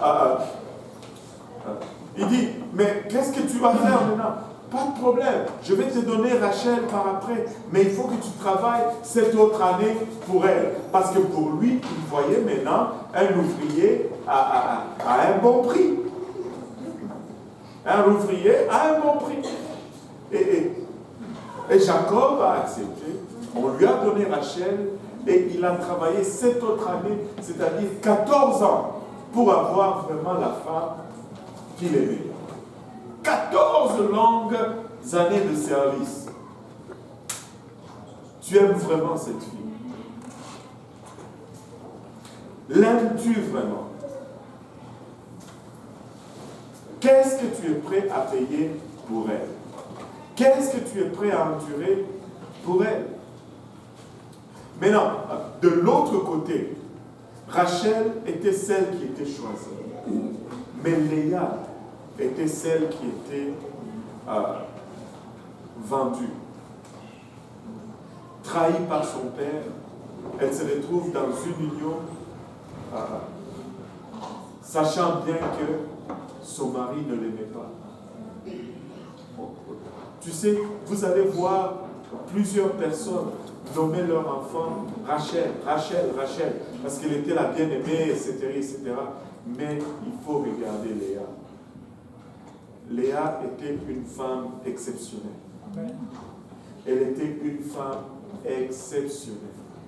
il dit, mais qu'est-ce que tu vas faire maintenant? Pas de problème, je vais te donner Rachel par après, mais il faut que tu travailles cette autre année pour elle. Parce que pour lui, il voyait maintenant un ouvrier à un bon prix. Un ouvrier à un bon prix. Et Jacob a accepté. On lui a donné Rachel et il a travaillé 7 autres années, c'est-à-dire 14 ans, pour avoir vraiment la femme qu'il aimait. 14 longues années de service. Tu aimes vraiment cette fille? L'aimes-tu vraiment? Qu'est-ce que tu es prêt à payer pour elle? Qu'est-ce que tu es prêt à endurer pour elle? Maintenant, de l'autre côté, Rachel était celle qui était choisie. Mais Léa était celle qui était vendue. Trahie par son père, elle se retrouve dans une union, sachant bien que son mari ne l'aimait pas. Tu sais, vous allez voir plusieurs personnes nommer leur enfant Rachel, Rachel, Rachel, parce qu'elle était la bien-aimée, etc., etc. Mais il faut regarder Léa. Léa était une femme exceptionnelle. Elle était une femme exceptionnelle.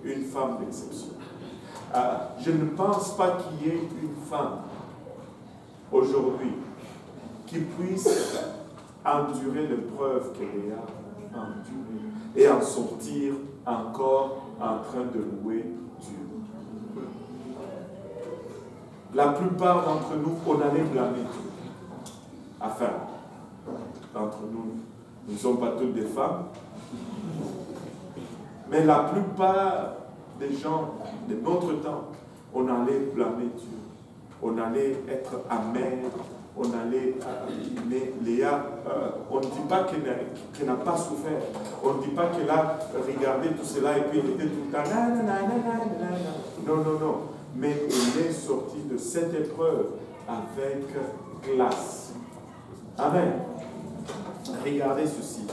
Une femme exceptionnelle. Je ne pense pas qu'il y ait une femme aujourd'hui qui puisse endurer l'épreuve que Léa a endurée et en sortir encore en train de louer Dieu. La plupart d'entre nous, on allait blâmer Dieu. Enfin, d'entre nous, nous ne sommes pas toutes des femmes, mais la plupart des gens de notre temps, on allait blâmer Dieu. On allait être amer, on allait... mais Léa, on ne dit pas qu'elle n'a pas souffert. On ne dit pas qu'elle a regardé tout cela et puis elle était tout le temps... Non, non, non. Mais elle est sortie de cette épreuve avec classe. Amen. Regardez ceci.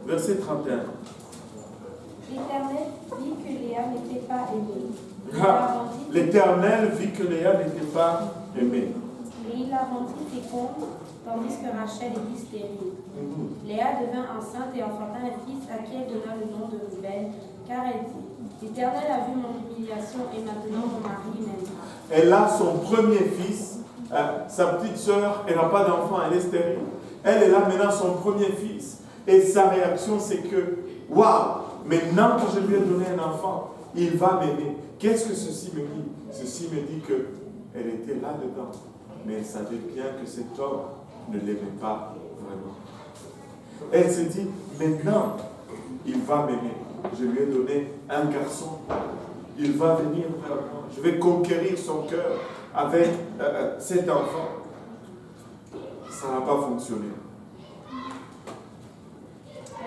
Verset 31. L'Éternel vit que Léa n'était pas aimée. L'Éternel vit que Léa n'était pas aimée. Et il la rendit féconde, tandis que Rachel était stérile. Léa devint enceinte et enfanta un fils à qui elle donna le nom de Ruben, car elle dit, l'Éternel a vu mon humiliation et maintenant mon mari m'aime. Elle a son premier fils, sa petite sœur, elle n'a pas d'enfant, elle est stérile. Elle a maintenant son premier fils. Et sa réaction, c'est que, waouh, maintenant que je lui ai donné un enfant, il va m'aimer. Qu'est-ce que ceci me dit? Ceci me dit qu'elle était là-dedans, mais elle savait bien que cet homme ne l'aimait pas vraiment. Elle se dit, maintenant, il va m'aimer. Je lui ai donné un garçon. Il va venir vers moi. Je vais conquérir son cœur avec cet enfant. Ça n'a pas fonctionné.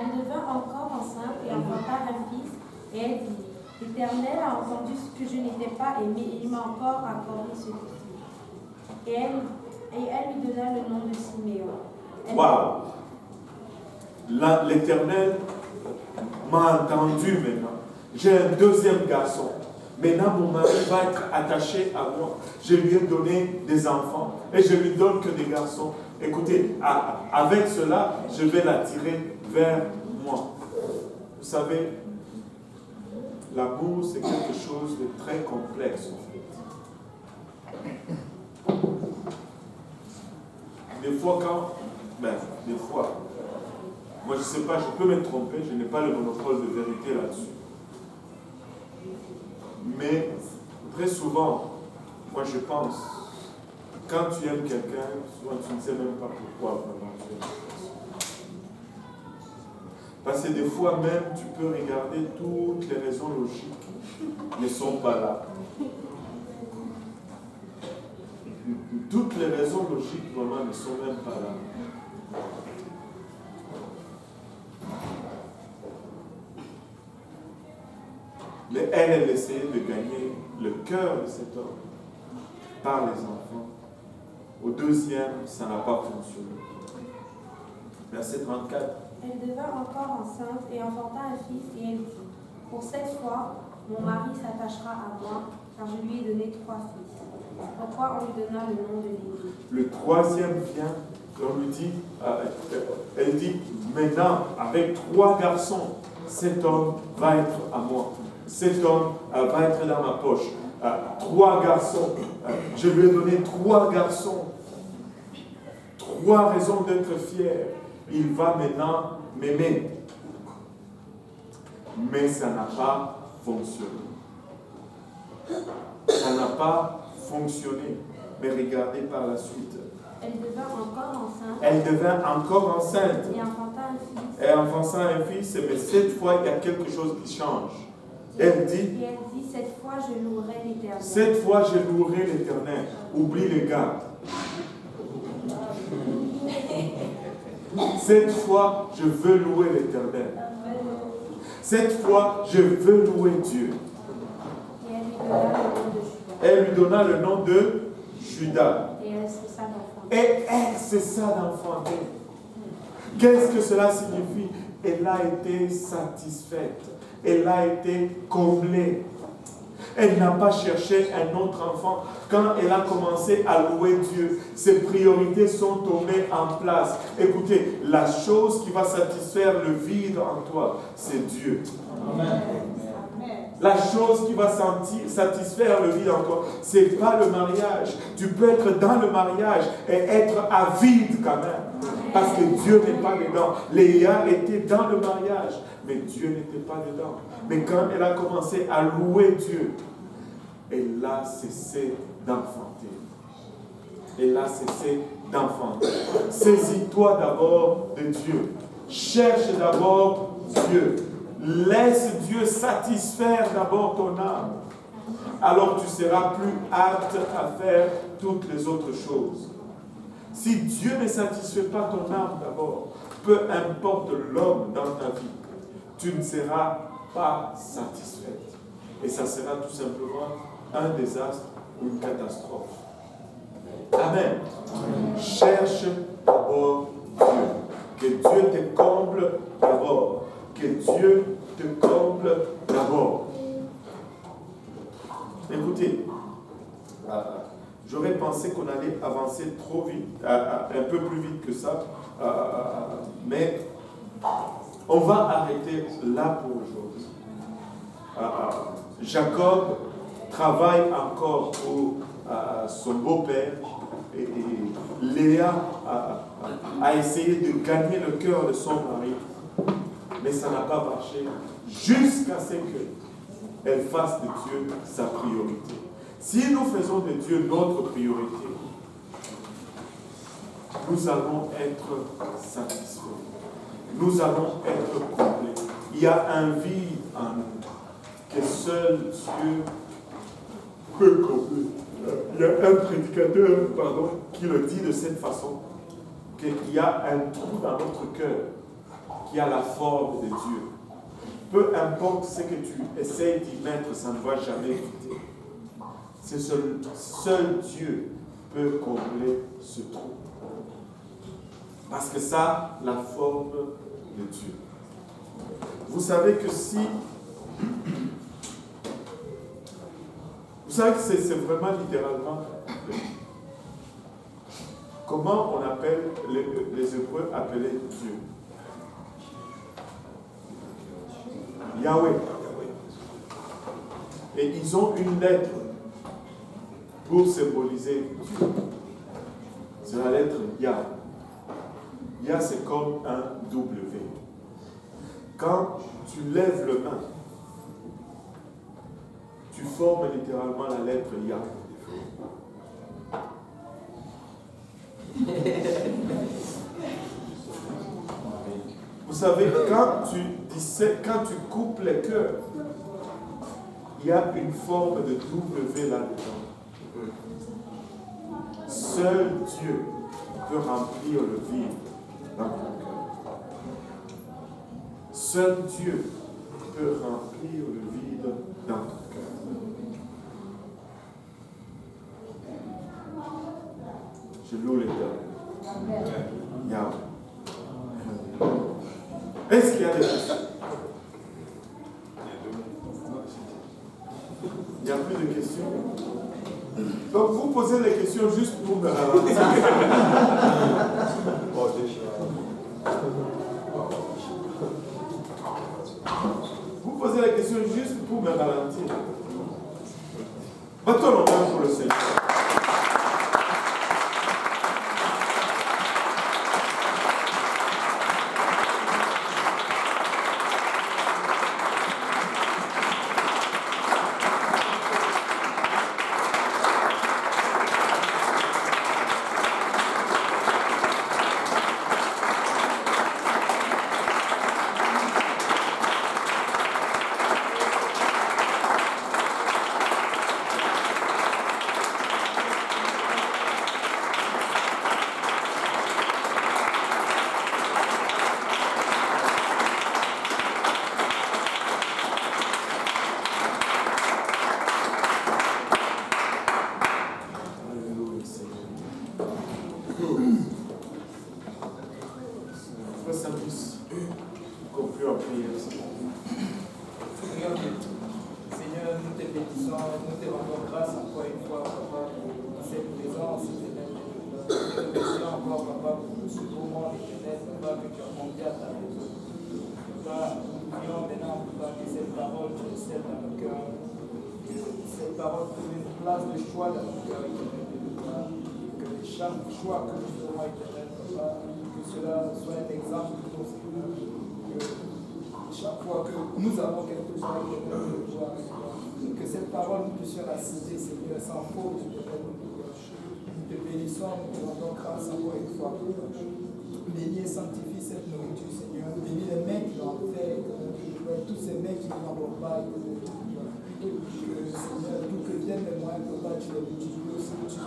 Elle devint encore enceinte et enfanta un fils, et elle dit, l'Éternel a entendu que je n'étais pas aimée, et il m'a encore accordé ce fils. Et elle lui donna le nom de Siméon. Waouh! L'Éternel m'a entendu maintenant. J'ai un deuxième garçon. Maintenant, mon mari va être attaché à moi. Je lui ai donné des enfants et je lui donne que des garçons. Écoutez, avec cela, je vais l'attirer vers moi. Vous savez, l'amour, c'est quelque chose de très complexe, en fait. Des fois, des fois, moi je ne sais pas, je peux me tromper, je n'ai pas le monopole de vérité là-dessus. Mais très souvent, moi je pense, quand tu aimes quelqu'un, souvent tu ne sais même pas pourquoi vraiment tu aimes cette personne. Parce que des fois même, tu peux regarder toutes les raisons logiques ne sont pas là. Toutes les raisons logiques vraiment ne sont même pas là. Mais elle essayait de gagner le cœur de cet homme par les enfants. Au deuxième, ça n'a pas fonctionné. Verset 34. Elle devint encore enceinte et enfanta un fils, et elle dit, pour cette fois, mon mari s'attachera à moi, car je lui ai donné 3 fils. Pourquoi on lui donna le nom de Lévi? Le troisième vient, on lui dit, elle dit, maintenant, avec 3 garçons, cet homme va être à moi. Cet homme va être dans ma poche. 3 garçons. Je lui ai donné 3 garçons. 3 raisons d'être fier. Il va maintenant m'aimer. Mais ça n'a pas fonctionné. Ça n'a pas fonctionné. Mais regardez par la suite. Elle devint encore enceinte. Elle devint encore enceinte. Et enfanta un fils. Et enfanta un fils, mais cette fois, il y a quelque chose qui change. Elle dit, et elle dit, cette fois, je louerai l'Éternel. Cette fois, je louerai l'Éternel. Oublie les gars. Cette fois, je veux louer l'Éternel. Cette fois, je veux louer Dieu. Et elle lui donna le nom de Judas. Elle lui donna le nom de Judas. Et elle cessa d'enfanter. Et elle cessa d'enfanter. Qu'est-ce que cela signifie? Elle a été satisfaite. Elle a été comblée. Elle n'a pas cherché un autre enfant. Quand elle a commencé à louer Dieu, ses priorités sont tombées en place. Écoutez, la chose qui va satisfaire le vide en toi, c'est Dieu. Amen. La chose qui va satisfaire le vide en toi, ce n'est pas le mariage. Tu peux être dans le mariage et être avide quand même. Parce que Dieu n'est pas dedans. Léa était dans le mariage, mais Dieu n'était pas dedans. Mais quand elle a commencé à louer Dieu, elle a cessé d'enfanter. Elle a cessé d'enfanter. Saisis-toi d'abord de Dieu. Cherche d'abord Dieu. Laisse Dieu satisfaire d'abord ton âme. Alors tu seras plus apte à faire toutes les autres choses. Si Dieu ne satisfait pas ton âme d'abord, peu importe l'homme dans ta vie, tu ne seras pas satisfaite. Et ça sera tout simplement un désastre ou une catastrophe. Amen. Cherche d'abord Dieu. Que Dieu te comble d'abord. Que Dieu te comble d'abord. Écoutez, j'aurais pensé qu'on allait avancer trop vite, un peu plus vite que ça, mais on va arrêter là pour aujourd'hui. Jacob travaille encore pour son beau-père et Léa a essayé de gagner le cœur de son mari, mais ça n'a pas marché jusqu'à ce qu'elle fasse de Dieu sa priorité. Si nous faisons de Dieu notre priorité, nous allons être satisfaits. Nous allons être complets. Il y a un vide en nous que seul Dieu peut combler. Il y a un prédicateur, qui le dit de cette façon, qu'il y a un trou dans notre cœur qui a la forme de Dieu. Peu importe ce que tu essaies d'y mettre, ça ne va jamais quitter. C'est seul Dieu peut combler ce trou. Parce que ça a la forme de Dieu. Vous savez que si... Vous savez que c'est vraiment littéralement... Comment on appelle les Hébreux appelaient Dieu? Yahweh. Et ils ont une lettre pour symboliser Dieu. C'est la lettre Yah. Yah, c'est comme un W. Quand tu lèves le main, tu formes littéralement la lettre Yah. Vous savez, quand tu coupes les cœurs, il y a une forme de W là-dedans. Seul Dieu peut remplir le vide dans ton cœur. Seul Dieu peut remplir le vide dans ton cœur. Je loue l'Éternel. Yahweh. Est-ce qu'il y a des questions? Il n'y a plus de questions. Donc vous posez les questions juste pour me ralentir. Vous posez les questions juste pour me ralentir. Battons l'honneur pour le Seigneur. prière, Seigneur. Seigneur, nous te bénissons, nous te rendons grâce encore une fois, Papa, pour cette présence, Éternel. Nous te remercions encore, Papa, pour tout ce beau monde, Éternel, Papa, que tu as monté à ta maison. Papa, nous prions maintenant, Papa, que cette parole te recèle dans nos cœurs, que cette parole trouve une place de choix dans nos cœurs, Éternel, Papa, que chaque choix que nous ferons, Éternel, Papa, que cela soit un exemple pour nous, Seigneur, que chaque fois que nous avons quelque chose à voir, que cette parole nous puissions la citer, Seigneur, sans faute, nous te bénissons, nous te rendons grâce encore une fois. Bénis et sanctifie cette nourriture, Seigneur. Bénis les mains qui l'ont fait, tous ces mains qui ne l'ont pas. Seigneur, d'où que viennent les moyens, Papa, tu les multiplies aussi.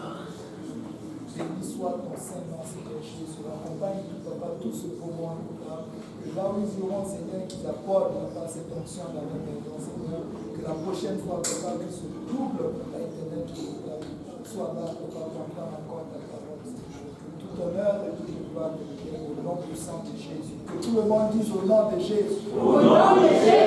Béni soit ton Saint-Nom, Seigneur Jésus. Accompagne tout, Papa, tout ce beau monde, Papa. Que là où ils iront, Seigneur, qu'ils apportent, Papa, cette onction dans leur maison, Seigneur. Que la prochaine fois, Papa, que ce double, Papa, éternel, soit là, Papa, pour entendre encore ta parole, Seigneur. Que tout honneur et toute gloire te vienne au nom puissant de Jésus. Que tout le monde dise au nom de Jésus. Au nom de Jésus.